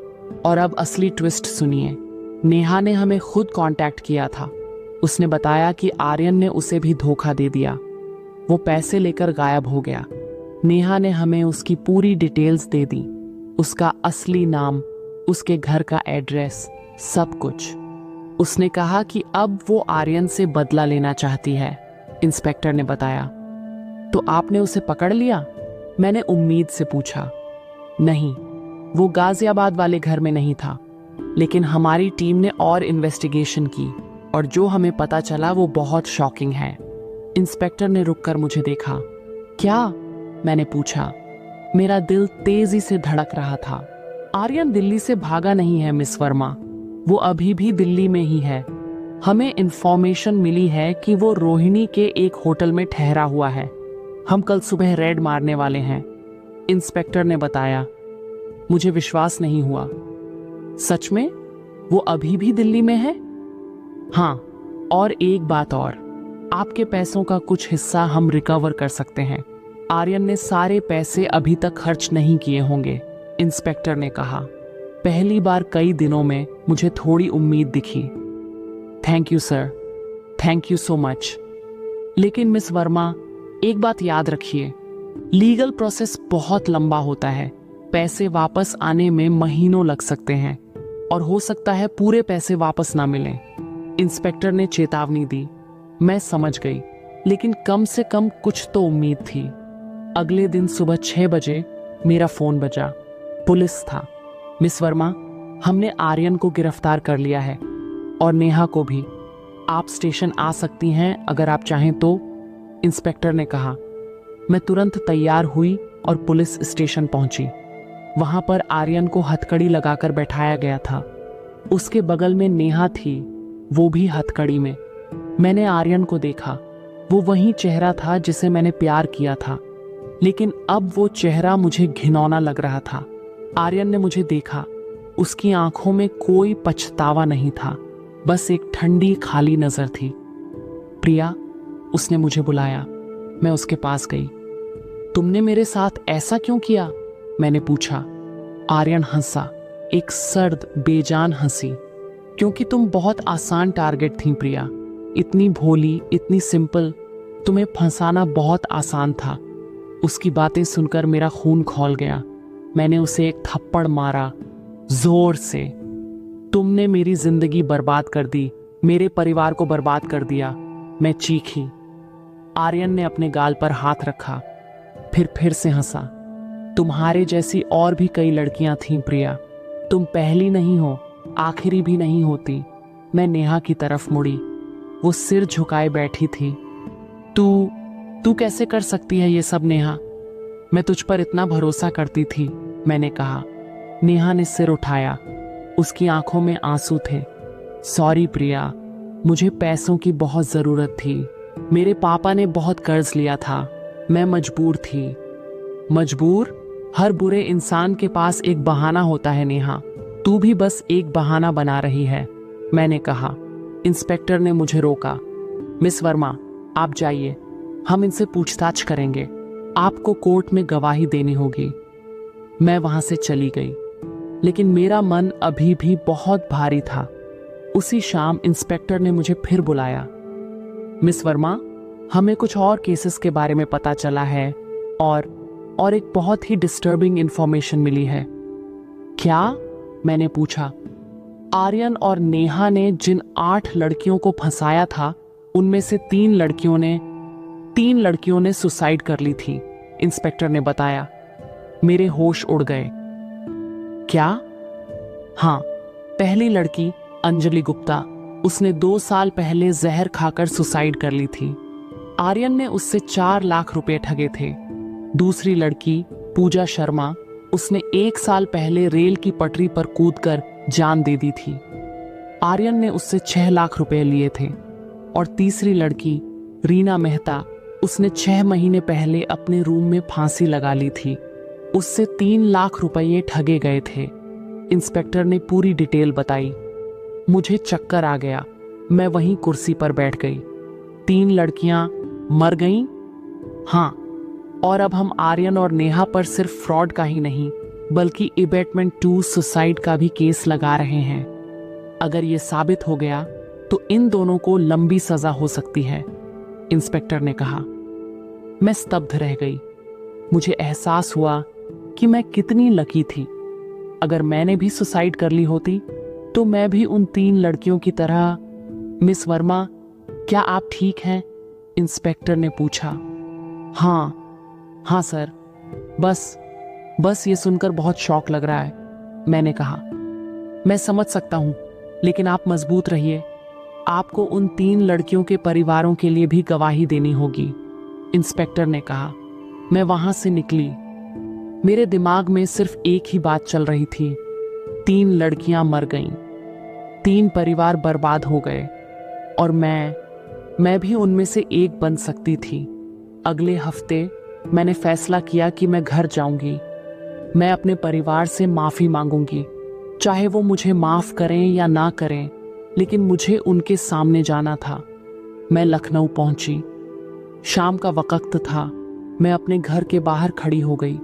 और अब असली ट्विस्ट सुनिए। नेहा ने हमें खुद कांटेक्ट किया था। उसने बताया कि आर्यन ने उसे भी धोखा दे दिया। वो पैसे लेकर गायब हो गया। नेहा ने हमें उसकी पूरी डिटेल्स दे दी, उसका असली नाम, उसके घर का एड्रेस, सब कुछ। उसने कहा कि अब वो आर्यन से बदला लेना चाहती है, इंस्पेक्टर ने बताया। तो आपने उसे पकड़ लिया? मैंने उम्मीद से पूछा। नहीं, वो गाजियाबाद वाले घर में नहीं था, लेकिन हमारी टीम ने और इन्वेस्टिगेशन की और जो हमें पता चला वो बहुत शॉकिंग है। इंस्पेक्टर ने रुककर मुझे देखा। क्या? मैंने पूछा। मेरा दिल तेजी से धड़क रहा था। आर्यन दिल्ली से भागा नहीं है मिस वर्मा, वो अभी भी दिल्ली में ही है। हमें इंफॉर्मेशन मिली है कि वो रोहिणी के एक होटल में ठहरा हुआ है। हम कल सुबह रेड मारने वाले हैं, इंस्पेक्टर ने बताया। मुझे विश्वास नहीं हुआ। सच में? वो अभी भी दिल्ली में है? हाँ, और एक बात और, आपके पैसों का कुछ हिस्सा हम रिकवर कर सकते हैं। आर्यन ने सारे पैसे अभी तक खर्च नहीं किए होंगे, इंस्पेक्टर ने कहा। पहली बार कई दिनों में मुझे थोड़ी उम्मीद दिखी। Thank you sir, thank you so much. लेकिन मिस वर्मा, एक बात याद रखिए, लीगल प्रोसेस बहुत लंबा होता है। पैसे वापस आने में महीनों लग सकते हैं और हो सकता है पूरे पैसे वापस ना मिलें, इंस्पेक्टर ने चेतावनी दी। मैं समझ गई, लेकिन कम से कम कुछ तो उम्मीद थी। अगले दिन सुबह 6 बजे मेरा फोन बजा। पुलिस था। मिस वर्मा, हमने आर्यन को गिरफ्तार कर लिया है और नेहा को भी। आप स्टेशन आ सकती हैं अगर आप चाहें तो, इंस्पेक्टर ने कहा। मैं तुरंत तैयार हुई और पुलिस स्टेशन पहुंची। वहां पर आर्यन को हथकड़ी लगाकर बैठाया गया था। उसके बगल में नेहा थी, वो भी हथकड़ी में। मैंने आर्यन को देखा। वो वही चेहरा था जिसे मैंने प्यार किया था, लेकिन अब वो चेहरा मुझे घिनौना लग रहा था। आर्यन ने मुझे देखा। उसकी आंखों में कोई पछतावा नहीं था, बस एक ठंडी खाली नजर थी। प्रिया, उसने मुझे बुलाया। मैं उसके पास गई। तुमने मेरे साथ ऐसा क्यों किया? मैंने पूछा। आर्यन हंसा, एक सर्द बेजान हंसी। क्योंकि तुम बहुत आसान टारगेट थी प्रिया, इतनी भोली, इतनी सिंपल, तुम्हें फंसाना बहुत आसान था। उसकी बातें सुनकर मेरा खून खौल गया। मैंने उसे एक थप्पड़ मारा, जोर से। तुमने मेरी जिंदगी बर्बाद कर दी, मेरे परिवार को बर्बाद कर दिया, मैं चीखी। आर्यन ने अपने गाल पर हाथ रखा, फिर से हंसा। तुम्हारे जैसी और भी कई लड़कियां थीं प्रिया, तुम पहली नहीं हो, आखिरी भी नहीं होती। मैं नेहा की तरफ मुड़ी। वो सिर झुकाए बैठी थी। तू कैसे कर सकती है ये सब नेहा? मैं तुझ पर इतना भरोसा करती थी, मैंने कहा। नेहा ने सिर उठाया। उसकी आंखों में आंसू थे। सॉरी प्रिया, मुझे पैसों की बहुत जरूरत थी। मेरे पापा ने बहुत कर्ज लिया था। मैं मजबूर थी। मजबूर? हर बुरे इंसान के पास एक बहाना होता है नेहा। तू भी बस एक बहाना बना रही है, मैंने कहा। इंस्पेक्टर ने मुझे रोका। मिस वर्मा, आप जाइए, हम इनसे पूछताछ करेंगे। आपको कोर्ट में गवाही देनी होगी। मैं वहां से चली गई, लेकिन मेरा मन अभी भी बहुत भारी था। उसी शाम इंस्पेक्टर ने मुझे फिर बुलाया। मिस वर्मा, हमें कुछ और केसेस के बारे में पता चला है और एक बहुत ही डिस्टर्बिंग इंफॉर्मेशन मिली है। क्या? मैंने पूछा। आर्यन और नेहा ने जिन 8 लड़कियों को फंसाया था, उनमें से 3 लड़कियों ने सुसाइड कर ली थी, इंस्पेक्टर ने बताया। मेरे होश उड़ गए। क्या? हाँ, पहली लड़की अंजलि गुप्ता, उसने 2 साल पहले जहर खाकर सुसाइड कर ली थी। आर्यन ने उससे 4 लाख रुपए ठगे थे। दूसरी लड़की पूजा शर्मा, उसने 1 साल पहले रेल की पटरी पर कूदकर जान दे दी थी। आर्यन ने उससे 6 लाख रुपए लिए थे। और तीसरी लड़की रीना मेहता, उसने 6 महीने पहले अपने रूम में फांसी लगा ली थी। उससे 3 लाख रुपए ठगे गए थे। इंस्पेक्टर ने पूरी डिटेल बताई। मुझे चक्कर आ गया। मैं वहीं कुर्सी पर बैठ गई। 3 लड़कियां मर गईं? हाँ, और अब हम आर्यन और नेहा पर सिर्फ फ्रॉड का ही नहीं, बल्कि अबेटमेंट 2 सुसाइड का भी केस लगा रहे हैं। अगर ये साबित हो गया तो इन दोनों को लंबी सजा हो सकती है, इंस्पेक्टर ने कहा। मैं स्तब्ध रह गई। मुझे एहसास हुआ कि मैं कितनी लकी थी। अगर मैंने भी सुसाइड कर ली होती तो मैं भी उन 3 लड़कियों की तरह। मिस वर्मा, क्या आप ठीक हैं? इंस्पेक्टर ने पूछा। हाँ सर, बस ये सुनकर बहुत शौक लग रहा है, मैंने कहा। मैं समझ सकता हूं, लेकिन आप मजबूत रहिए। आपको उन 3 लड़कियों के परिवारों के लिए भी गवाही देनी होगी, इंस्पेक्टर ने कहा। मैं वहां से निकली। मेरे दिमाग में सिर्फ एक ही बात चल रही थी। 3 लड़कियां मर गईं, 3 परिवार बर्बाद हो गए, और मैं भी उनमें से एक बन सकती थी। अगले हफ्ते मैंने फैसला किया कि मैं घर जाऊंगी। मैं अपने परिवार से माफी मांगूंगी, चाहे वो मुझे माफ करें या ना करें, लेकिन मुझे उनके सामने जाना था। मैं लखनऊ पहुंची। शाम का वक्त था। मैं अपने घर के बाहर खड़ी हो गई।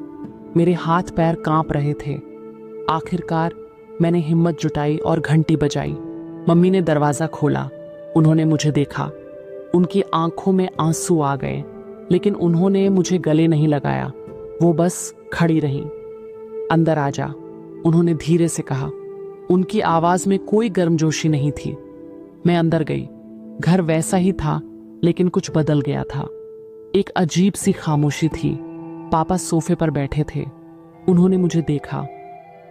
मेरे हाथ पैर कांप रहे थे। आखिरकार मैंने हिम्मत जुटाई और घंटी बजाई। मम्मी ने दरवाजा खोला। उन्होंने मुझे देखा। उनकी आंखों में आंसू आ गए, लेकिन उन्होंने मुझे गले नहीं लगाया। वो बस खड़ी रहीं। अंदर आ जा, उन्होंने धीरे से कहा। उनकी आवाज में कोई गर्मजोशी नहीं थी। मैं अंदर गई। घर वैसा ही था, लेकिन कुछ बदल गया था। एक अजीब सी खामोशी थी। पापा सोफे पर बैठे थे। उन्होंने मुझे देखा।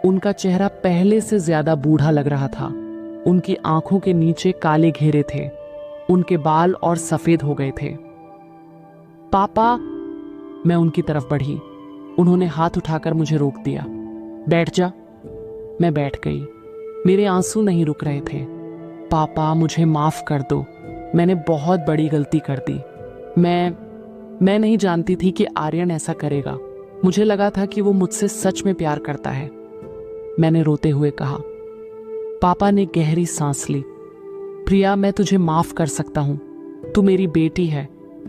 उनका चेहरा पहले से ज्यादा बूढ़ा लग रहा था। उनकी आंखों के नीचे काले घेरे थे। उनके बाल और सफेद हो गए थे। पापा, मैं उनकी तरफ बढ़ी। उन्होंने हाथ उठाकर मुझे रोक दिया। बैठ जा। मैं बैठ गई। मेरे आंसू नहीं रुक रहे थे। पापा, मुझे माफ कर दो। मैंने बहुत बड़ी गलती कर दी। मैं नहीं जानती थी कि आर्यन ऐसा करेगा। मुझे लगा था कि वो मुझसे सच में प्यार करता है, मैंने रोते हुए कहा। पापा ने गहरी सांस ली। प्रिया, मैं तुझे माफ कर सकता हूं। तू मेरी बेटी है,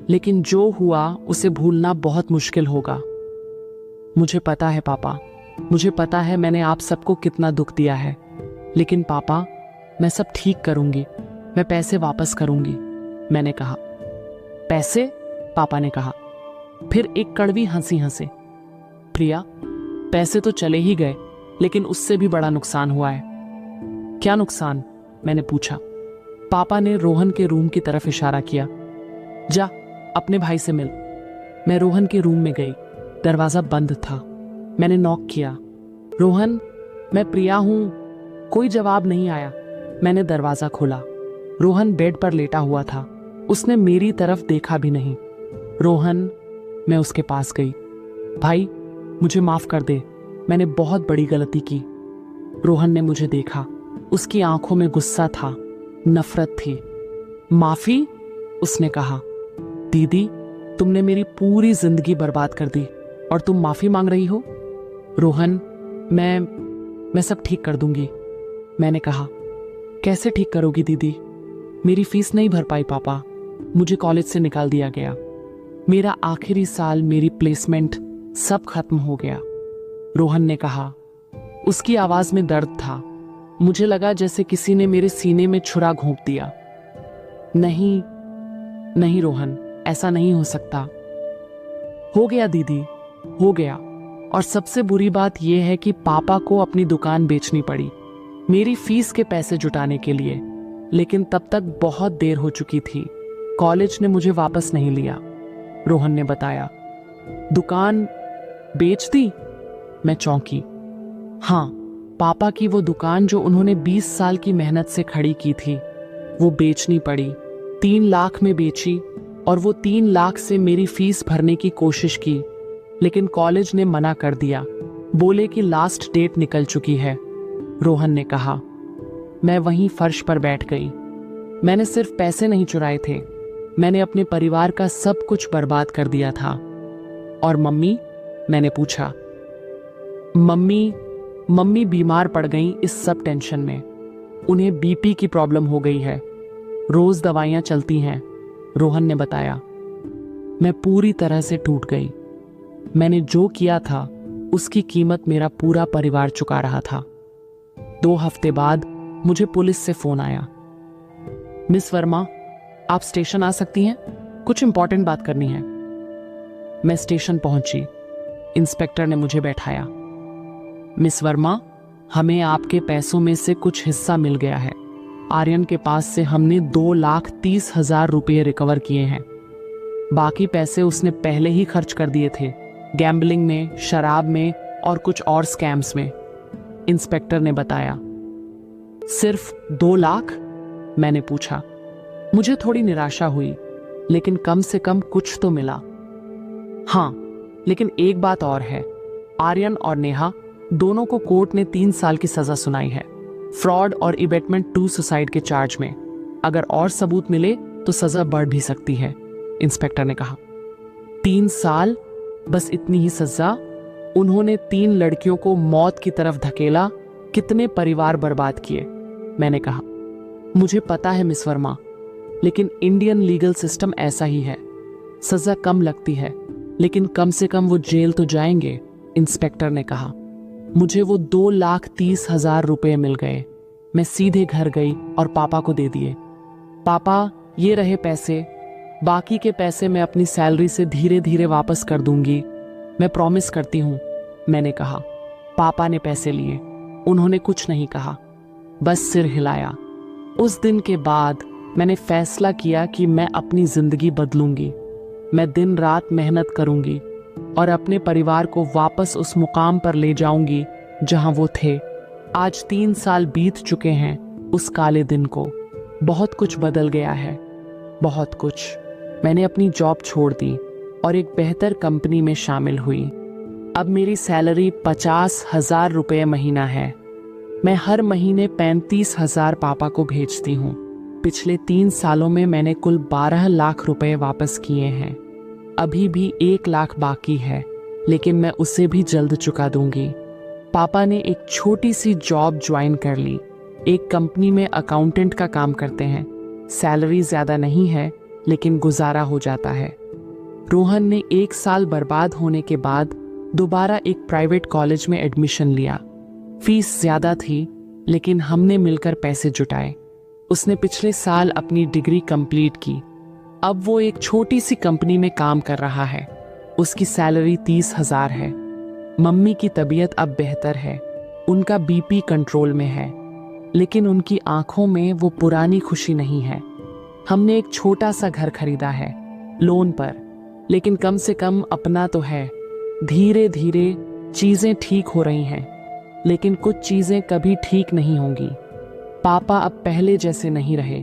लेकिन जो हुआ उसे भूलना बहुत मुश्किल होगा। मुझे पता है पापा, मुझे पता है मैंने आप सबको कितना दुख दिया है, लेकिन पापा, मैं सब ठीक करूंगी। मैं पैसे वापस करूंगी, मैंने कहा। पैसे? पापा ने कहा। फिर एक कड़वी हंसी हंसे। प्रिया, पैसे तो चले ही गए, लेकिन उससे भी बड़ा नुकसान हुआ है। क्या नुकसान? मैंने पूछा। पापा ने रोहन के रूम की तरफ इशारा किया। जा, अपने भाई से मिल। मैं रोहन के रूम में गई। दरवाजा बंद था। मैंने नॉक किया। रोहन, मैं प्रिया हूं। कोई जवाब नहीं आया। मैंने दरवाजा खोला। रोहन बेड पर लेटा हुआ था। उसने मेरी तरफ देखा भी नहीं। रोहन, मैं उसके पास गई। भाई, मुझे माफ कर दे, मैंने बहुत बड़ी गलती की। रोहन ने मुझे देखा। उसकी आंखों में गुस्सा था, नफरत थी। माफी? उसने कहा। दीदी, तुमने मेरी पूरी जिंदगी बर्बाद कर दी और तुम माफी मांग रही हो? रोहन, मैं सब ठीक कर दूंगी। मैंने कहा। कैसे ठीक करोगी दीदी? मेरी फीस नहीं भर पाई पापा। मुझे कॉलेज से निकाल दिया गया। मेरा आखिरी साल, मेरी प्लेसमेंट, सब खत्म हो गया। रोहन ने कहा। उसकी आवाज में दर्द था। मुझे लगा जैसे किसी ने मेरे सीने में छुरा घोंप दिया। नहीं नहीं रोहन, ऐसा नहीं हो सकता। हो गया दीदी, हो गया। और सबसे बुरी बात यह है कि पापा को अपनी दुकान बेचनी पड़ी मेरी फीस के पैसे जुटाने के लिए। लेकिन तब तक बहुत देर हो चुकी थी। कॉलेज ने मुझे वापस नहीं लिया। रोहन ने बताया। दुकान बेच दी? मैं चौंकी। हाँ, पापा की वो दुकान जो उन्होंने 20 साल की मेहनत से खड़ी की थी, वो बेचनी पड़ी। 3 लाख में बेची और वो 3 लाख से मेरी फीस भरने की कोशिश की। लेकिन कॉलेज ने मना कर दिया। बोले कि लास्ट डेट निकल चुकी है। रोहन ने कहा। मैं वहीं फर्श पर बैठ गई। मैंने सिर्फ पैसे नहीं चुराए थे, मैंने अपने परिवार का सब कुछ बर्बाद कर दिया था। और मम्मी? मैंने पूछा। मम्मी बीमार पड़ गई इस सब टेंशन में। उन्हें बीपी की प्रॉब्लम हो गई है। रोज दवाइयां चलती हैं, रोहन ने बताया। मैं पूरी तरह से टूट गई। मैंने जो किया था उसकी कीमत मेरा पूरा परिवार चुका रहा था। 2 हफ्ते बाद मुझे पुलिस से फोन आया। मिस वर्मा, आप स्टेशन आ सकती हैं, कुछ इंपॉर्टेंट बात करनी है। मैं स्टेशन पहुंची। इंस्पेक्टर ने मुझे बैठाया। मिस वर्मा, हमें आपके पैसों में से कुछ हिस्सा मिल गया है। आर्यन के पास से हमने 2,30,000 रुपये रिकवर किए हैं। बाकी पैसे उसने पहले ही खर्च कर दिए थे, गैम्बलिंग में, शराब में और कुछ और स्कैम्स में। इंस्पेक्टर ने बताया। सिर्फ 2 लाख? मैंने पूछा। मुझे थोड़ी निराशा हुई, लेकिन कम से कम कुछ तो मिला। हाँ, लेकिन एक बात और है। आर्यन और नेहा दोनों को कोर्ट ने 3 साल की सजा सुनाई है, फ्रॉड और इबेटमेंट टू सुसाइड के चार्ज में। अगर और सबूत मिले तो सजा बढ़ भी सकती है, इंस्पेक्टर ने कहा। 3 साल? बस इतनी ही सजा? उन्होंने 3 लड़कियों को मौत की तरफ धकेला, कितने परिवार बर्बाद किए, मैंने कहा। मुझे पता है मिस वर्मा, लेकिन इंडियन लीगल सिस्टम ऐसा ही है। सजा कम लगती है, लेकिन कम से कम वो जेल तो जाएंगे, इंस्पेक्टर ने कहा। मुझे वो 2,30,000 रुपये मिल गए। मैं सीधे घर गई और पापा को दे दिए। पापा, ये रहे पैसे। बाकी के पैसे मैं अपनी सैलरी से धीरे धीरे वापस कर दूंगी, मैं प्रॉमिस करती हूँ, मैंने कहा। पापा ने पैसे लिए। उन्होंने कुछ नहीं कहा, बस सिर हिलाया। उस दिन के बाद मैंने फैसला किया कि मैं अपनी जिंदगी बदलूंगी। मैं दिन रात मेहनत करूंगी और अपने परिवार को वापस उस मुकाम पर ले जाऊंगी जहां वो थे। आज 3 साल बीत चुके हैं उस काले दिन को। बहुत कुछ बदल गया है, बहुत कुछ। मैंने अपनी जॉब छोड़ दी और एक बेहतर कंपनी में शामिल हुई। अब मेरी सैलरी 50,000 रुपये महीना है। मैं हर महीने 35,000 पापा को भेजती हूँ। पिछले 3 सालों में मैंने कुल 12 लाख रुपए वापस किए हैं। अभी भी 1 लाख बाकी है, लेकिन मैं उसे भी जल्द चुका दूंगी। पापा ने एक छोटी सी जॉब ज्वाइन कर ली। एक कंपनी में अकाउंटेंट का काम करते हैं। सैलरी ज्यादा नहीं है, लेकिन गुजारा हो जाता है। रोहन ने 1 साल बर्बाद होने के बाद दोबारा एक प्राइवेट कॉलेज में एडमिशन लिया। फीस ज्यादा थी, लेकिन हमने मिलकर पैसे जुटाए। उसने पिछले साल अपनी डिग्री कंप्लीट की। अब वो एक छोटी सी कंपनी में काम कर रहा है। उसकी सैलरी 30,000 है। मम्मी की तबीयत अब बेहतर है। उनका बीपी कंट्रोल में है, लेकिन उनकी आंखों में वो पुरानी खुशी नहीं है। हमने एक छोटा सा घर खरीदा है। लोन पर, लेकिन कम से कम अपना तो है। धीरे धीरे चीजें ठीक हो रही हैं, लेकिन कुछ चीजें कभी ठीक नहीं होंगी। पापा अब पहले जैसे नहीं रहे।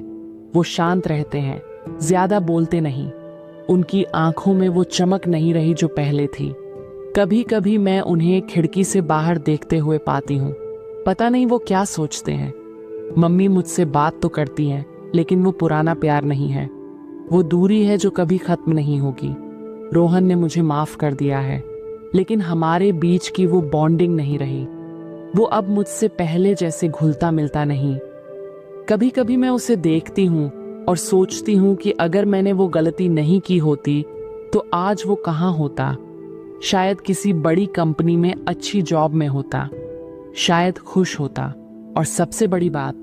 वो शांत रहते हैं, ज्यादा बोलते नहीं। उनकी आंखों में वो चमक नहीं रही जो पहले थी। कभी कभी मैं उन्हें खिड़की से बाहर देखते हुए पाती हूँ। पता नहीं वो क्या सोचते हैं। मम्मी मुझसे बात तो करती हैं, लेकिन वो पुराना प्यार नहीं है। वो दूरी है जो कभी खत्म नहीं होगी। रोहन ने मुझे माफ कर दिया है, लेकिन हमारे बीच की वो बॉन्डिंग नहीं रही। वो अब मुझसे पहले जैसे घुलता मिलता नहीं। कभी कभी मैं उसे देखती हूँ और सोचती हूँ कि अगर मैंने वो गलती नहीं की होती तो आज वो कहाँ होता। शायद किसी बड़ी कंपनी में अच्छी जॉब में होता, शायद खुश होता। और सबसे बड़ी बात,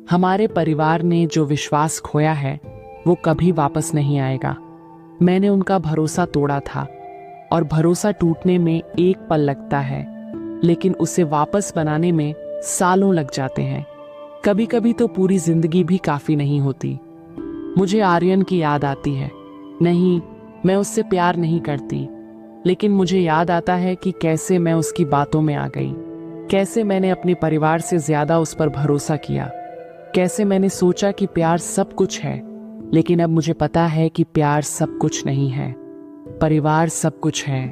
हमारे परिवार ने जो विश्वास खोया है वो कभी वापस नहीं आएगा। मैंने उनका भरोसा तोड़ा था, और भरोसा टूटने में एक पल लगता है, लेकिन उसे वापस बनाने में सालों लग जाते हैं। कभी कभी तो पूरी जिंदगी भी काफी नहीं होती। मुझे आर्यन की याद आती है। नहीं, मैं उससे प्यार नहीं करती, लेकिन मुझे याद आता है कि कैसे मैं उसकी बातों में आ गई, कैसे मैंने अपने परिवार से ज्यादा उस पर भरोसा किया, कैसे मैंने सोचा कि प्यार सब कुछ है। लेकिन अब मुझे पता है कि प्यार सब कुछ नहीं है, परिवार सब कुछ है।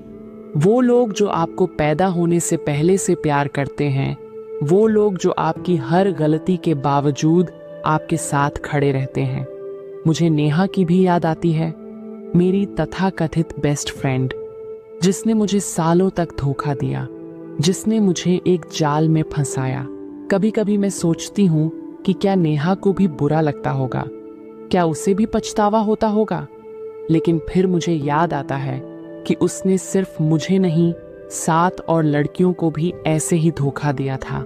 वो लोग जो आपको पैदा होने से पहले से प्यार करते हैं, वो लोग जो आपकी हर गलती के बावजूद आपके साथ खड़े रहते हैं। मुझे नेहा की भी याद आती है, मेरी तथाकथित बेस्ट फ्रेंड, जिसने मुझे सालों तक धोखा दिया, जिसने मुझे एक जाल में फंसाया। कभी कभी मैं सोचती हूँ कि क्या नेहा को भी बुरा लगता होगा, क्या उसे भी पछतावा होता होगा। लेकिन फिर मुझे याद आता है कि उसने सिर्फ मुझे नहीं, 7 और लड़कियों को भी ऐसे ही धोखा दिया था।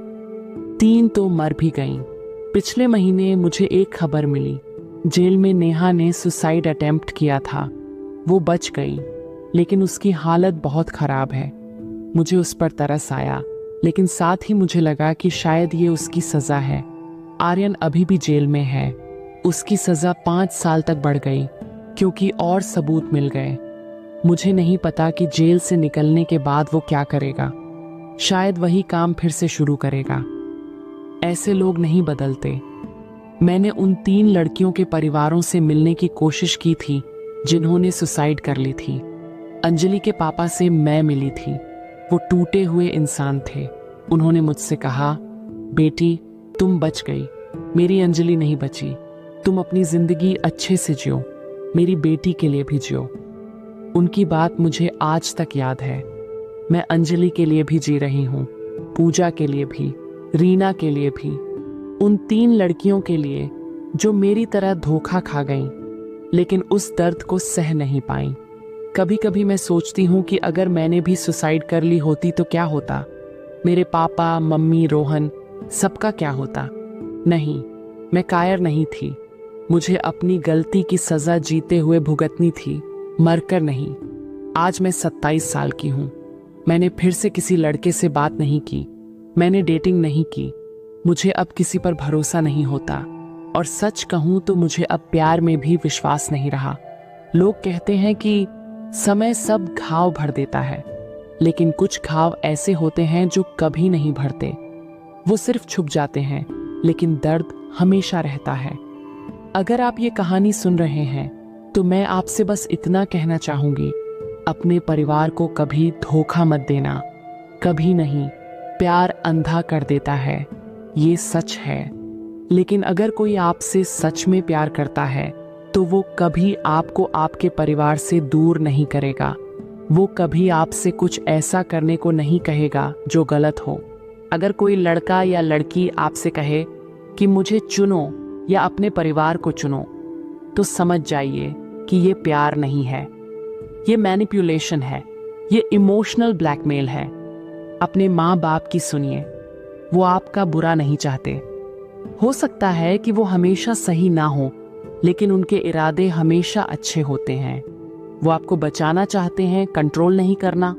3 तो मर भी गईं। पिछले महीने मुझे एक खबर मिली, जेल में नेहा ने सुसाइड अटेम्प्ट किया था। वो बच गई, लेकिन उसकी हालत बहुत खराब है। मुझे उस पर तरस आया, लेकिन साथ ही मुझे लगा कि शायद ये उसकी सजा है। आर्यन अभी भी जेल में है। उसकी सजा 5 साल तक बढ़ गई, क्योंकि और सबूत मिल गए। मुझे नहीं पता कि जेल से निकलने के बाद वो क्या करेगा। शायद वही काम फिर से शुरू करेगा। ऐसे लोग नहीं बदलते। मैंने उन 3 लड़कियों के परिवारों से मिलने की कोशिश की थी जिन्होंने सुसाइड कर ली थी। अंजलि के पापा से मैं मिली थी। वो टूटे हुए इंसान थे। उन्होंने मुझसे कहा, बेटी तुम बच गई, मेरी अंजलि नहीं बची। तुम अपनी जिंदगी अच्छे से जियो, मेरी बेटी के लिए भी जियो। उनकी बात मुझे आज तक याद है। मैं अंजलि के लिए भी जी रही हूँ, पूजा के लिए भी, रीना के लिए भी, उन 3 लड़कियों के लिए जो मेरी तरह धोखा खा गईं, लेकिन उस दर्द को सह नहीं पाईं। कभी कभी मैं सोचती हूँ कि अगर मैंने भी सुसाइड कर ली होती तो क्या होता। मेरे पापा, मम्मी, रोहन, सबका क्या होता। नहीं, मैं कायर नहीं थी। मुझे अपनी गलती की सजा जीते हुए भुगतनी थी, मरकर नहीं। आज मैं 27 साल की हूँ। मैंने फिर से किसी लड़के से बात नहीं की, मैंने डेटिंग नहीं की। मुझे अब किसी पर भरोसा नहीं होता, और सच कहूँ तो मुझे अब प्यार में भी विश्वास नहीं रहा। लोग कहते हैं कि समय सब घाव भर देता है, लेकिन कुछ घाव ऐसे होते हैं जो कभी नहीं भरते। वो सिर्फ छुप जाते हैं, लेकिन दर्द हमेशा रहता है। अगर आप ये कहानी सुन रहे हैं तो मैं आपसे बस इतना कहना चाहूंगी, अपने परिवार को कभी धोखा मत देना। कभी नहीं। प्यार अंधा कर देता है, ये सच है। लेकिन अगर कोई आपसे सच में प्यार करता है तो वो कभी आपको आपके परिवार से दूर नहीं करेगा। वो कभी आपसे कुछ ऐसा करने को नहीं कहेगा जो गलत हो। अगर कोई लड़का या लड़की आपसे कहे कि मुझे चुनो या अपने परिवार को चुनो, तो समझ जाइए कि ये प्यार नहीं है, ये मैनिपुलेशन है, ये इमोशनल ब्लैकमेल है। अपने माँ बाप की सुनिए, वो आपका बुरा नहीं चाहते। हो सकता है कि वो हमेशा सही ना हो, लेकिन उनके इरादे हमेशा अच्छे होते हैं। वो आपको बचाना चाहते हैं, कंट्रोल नहीं करना।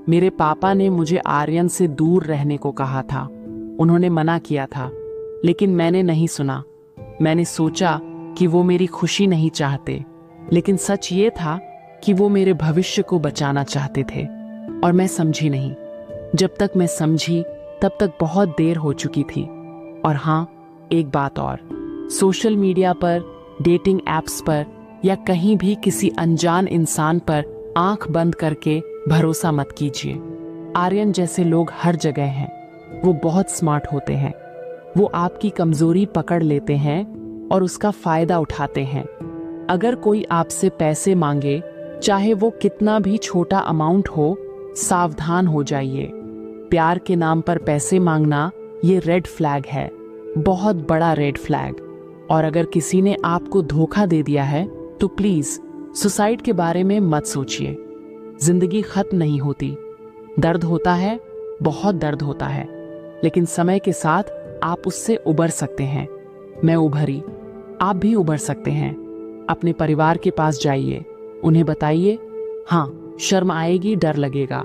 मेरे पापा ने मुझे आर्यन से दूर रहने को कहा था। उन्होंने मना किया था, लेकिन मैंने नहीं सुना। मैंने सोचा कि वो मेरी खुशी नहीं चाहते, लेकिन सच ये था कि वो मेरे भविष्य को बचाना चाहते थे और मैं समझी नहीं। जब तक मैं समझी तब तक बहुत देर हो चुकी थी। और हाँ, एक बात और, सोशल मीडिया पर, डेटिंग एप्स पर या कहीं भी किसी अनजान इंसान पर आंख बंद करके भरोसा मत कीजिए। आर्यन जैसे लोग हर जगह हैं। वो बहुत स्मार्ट होते हैं। वो आपकी कमजोरी पकड़ लेते हैं और उसका फायदा उठाते हैं। अगर कोई आपसे पैसे मांगे, चाहे वो कितना भी छोटा अमाउंट हो, सावधान हो जाइए। प्यार के नाम पर पैसे मांगना ये रेड फ्लैग है, बहुत बड़ा रेड फ्लैग। और अगर किसी ने आपको धोखा दे दिया है तो प्लीज सुसाइड के बारे में मत सोचिए। जिंदगी खत्म नहीं होती, दर्द होता है, बहुत दर्द होता है, लेकिन समय के साथ आप उससे उबर सकते हैं। मैं उभरी, आप भी उबर सकते हैं। अपने परिवार के पास जाइए, उन्हें बताइए। हाँ, शर्म आएगी, डर लगेगा,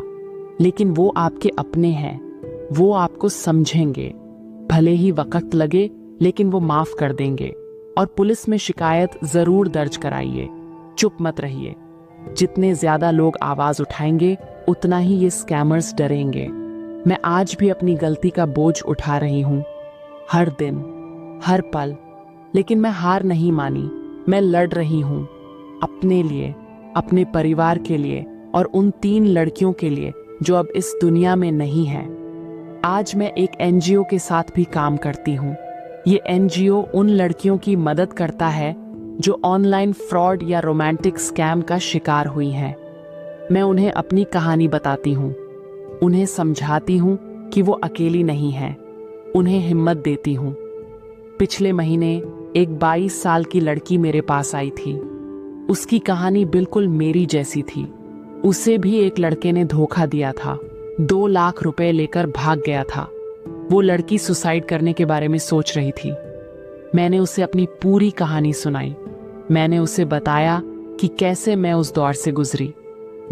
लेकिन वो आपके अपने हैं। वो आपको समझेंगे। भले ही वक्त लगे, लेकिन वो माफ कर देंगे। और पुलिस में शिकायत जरूर दर्ज कराइए। चुप मत रहिए। जितने ज्यादा लोग आवाज उठाएंगे, उतना ही ये स्कैमर्स डरेंगे। मैं आज भी अपनी गलती का बोझ उठा रही हूँ, हर दिन, हर पल। लेकिन मैं हार नहीं मानी। मैं लड़ रही हूँ, अपने लिए, अपने परिवार के लिए और उन 3 लड़कियों के लिए जो अब इस दुनिया में नहीं है। आज मैं एक एनजीओ के साथ भी काम करती हूँ। ये एनजीओ उन लड़कियों की मदद करता है जो ऑनलाइन फ्रॉड या रोमांटिक स्कैम का शिकार हुई हैं। मैं उन्हें अपनी कहानी बताती हूँ, उन्हें समझाती हूँ कि वो अकेली नहीं हैं, उन्हें हिम्मत देती हूँ। पिछले महीने एक 22 साल की लड़की मेरे पास आई थी। उसकी कहानी बिल्कुल मेरी जैसी थी। उसे भी एक लड़के ने धोखा दिया था, 2 लाख रुपए लेकर भाग गया था। वो लड़की सुसाइड करने के बारे में सोच रही थी। मैंने उसे अपनी पूरी कहानी सुनाई। मैंने उसे बताया कि कैसे मैं उस दौर से गुजरी।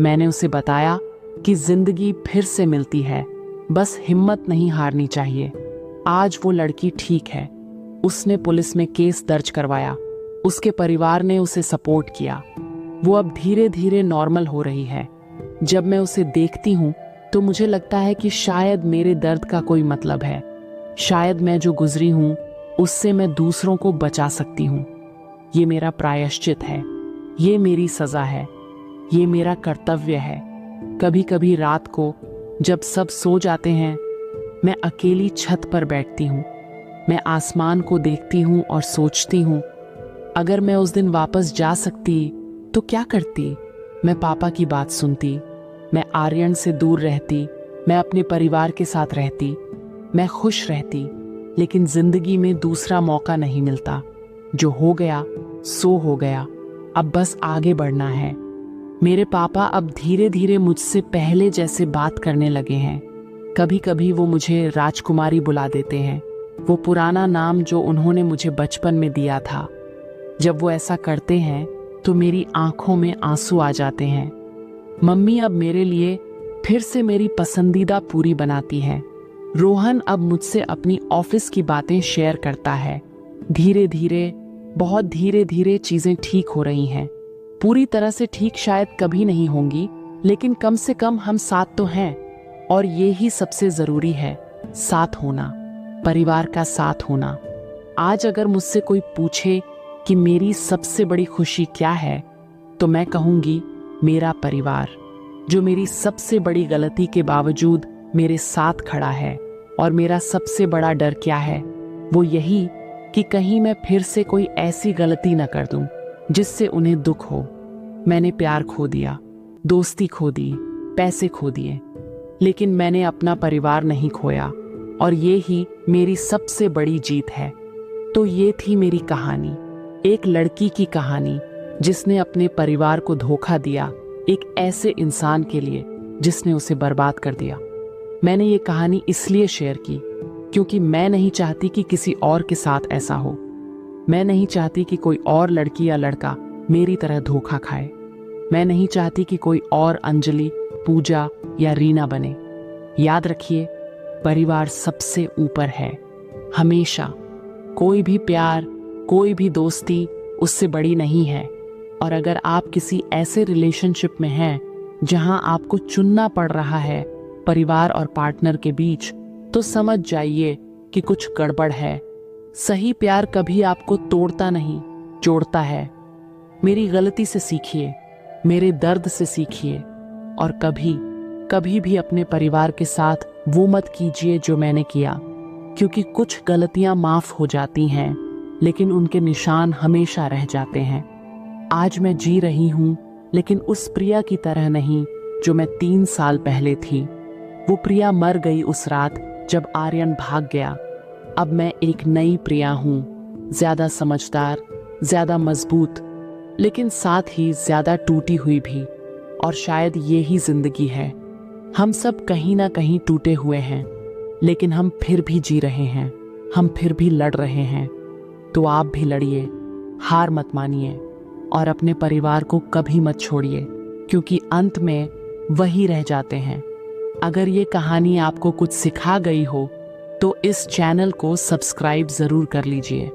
मैंने उसे बताया कि जिंदगी फिर से मिलती है, बस हिम्मत नहीं हारनी चाहिए। आज वो लड़की ठीक है। उसने पुलिस में केस दर्ज करवाया। उसके परिवार ने उसे सपोर्ट किया। वो अब धीरे धीरे नॉर्मल हो रही है। जब मैं उसे देखती हूँ तो मुझे लगता है कि शायद मेरे दर्द का कोई मतलब है। शायद मैं जो गुजरी हूँ उससे मैं दूसरों को बचा सकती हूँ। ये मेरा प्रायश्चित है, ये मेरी सजा है, ये मेरा कर्तव्य है। कभी कभी रात को जब सब सो जाते हैं, मैं अकेली छत पर बैठती हूँ। मैं आसमान को देखती हूँ और सोचती हूँ, अगर मैं उस दिन वापस जा सकती तो क्या करती। मैं पापा की बात सुनती, मैं आर्यन से दूर रहती, मैं अपने परिवार के साथ रहती, मैं खुश रहती। लेकिन जिंदगी में दूसरा मौका नहीं मिलता। जो हो गया सो हो गया, अब बस आगे बढ़ना है। मेरे पापा अब धीरे धीरे मुझसे पहले जैसे बात करने लगे हैं। कभी कभी वो मुझे राजकुमारी बुला देते हैं, वो पुराना नाम जो उन्होंने मुझे बचपन में दिया था। जब वो ऐसा करते हैं तो मेरी आंखों में आंसू आ जाते हैं। मम्मी अब मेरे लिए फिर से मेरी पसंदीदा पूरी बनाती है। रोहन अब मुझसे अपनी ऑफिस की बातें शेयर करता है। धीरे धीरे, बहुत धीरे धीरे चीजें ठीक हो रही हैं। पूरी तरह से ठीक शायद कभी नहीं होंगी, लेकिन कम से कम हम साथ तो हैं। और ये ही सबसे जरूरी है, साथ होना, परिवार का साथ होना। आज अगर मुझसे कोई पूछे कि मेरी सबसे बड़ी खुशी क्या है, तो मैं कहूंगी मेरा परिवार, जो मेरी सबसे बड़ी गलती के बावजूद मेरे साथ खड़ा है। और मेरा सबसे बड़ा डर क्या है, वो यही कि कहीं मैं फिर से कोई ऐसी गलती न कर दूं जिससे उन्हें दुख हो। मैंने प्यार खो दिया, दोस्ती खो दी, पैसे खो दिए, लेकिन मैंने अपना परिवार नहीं खोया। और ये ही मेरी सबसे बड़ी जीत है। तो ये थी मेरी कहानी, एक लड़की की कहानी जिसने अपने परिवार को धोखा दिया, एक ऐसे इंसान के लिए जिसने उसे बर्बाद कर दिया। मैंने ये कहानी इसलिए शेयर की क्योंकि मैं नहीं चाहती कि किसी और के साथ ऐसा हो। मैं नहीं चाहती कि कोई और लड़की या लड़का मेरी तरह धोखा खाए। मैं नहीं चाहती कि कोई और अंजलि, पूजा या रीना बने। याद रखिए, परिवार सबसे ऊपर है, हमेशा। कोई भी प्यार, कोई भी दोस्ती उससे बड़ी नहीं है। और अगर आप किसी ऐसे रिलेशनशिप में हैं जहां आपको चुनना पड़ रहा है परिवार और पार्टनर के बीच, तो समझ जाइए कि कुछ गड़बड़ है। सही प्यार कभी आपको तोड़ता नहीं, जोड़ता है। मेरी गलती से सीखिए, मेरे दर्द से सीखिए, और कभी भी अपने परिवार के साथ वो मत कीजिए जो मैंने किया, क्योंकि कुछ गलतियां माफ हो जाती हैं लेकिन उनके निशान हमेशा रह जाते हैं। आज मैं जी रही हूं, लेकिन उस प्रिया की तरह नहीं जो मैं 3 साल पहले थी। वो प्रिया मर गई उस रात जब आर्यन भाग गया। अब मैं एक नई प्रिया हूं, ज्यादा समझदार, ज्यादा मजबूत, लेकिन साथ ही ज्यादा टूटी हुई भी। और शायद ये ही जिंदगी है। हम सब कहीं ना कहीं टूटे हुए हैं, लेकिन हम फिर भी जी रहे हैं, हम फिर भी लड़ रहे हैं। तो आप भी लड़िए, हार मत मानिए, और अपने परिवार को कभी मत छोड़िए, क्योंकि अंत में वही रह जाते हैं। अगर ये कहानी आपको कुछ सिखा गई हो तो इस चैनल को सब्सक्राइब जरूर कर लीजिए।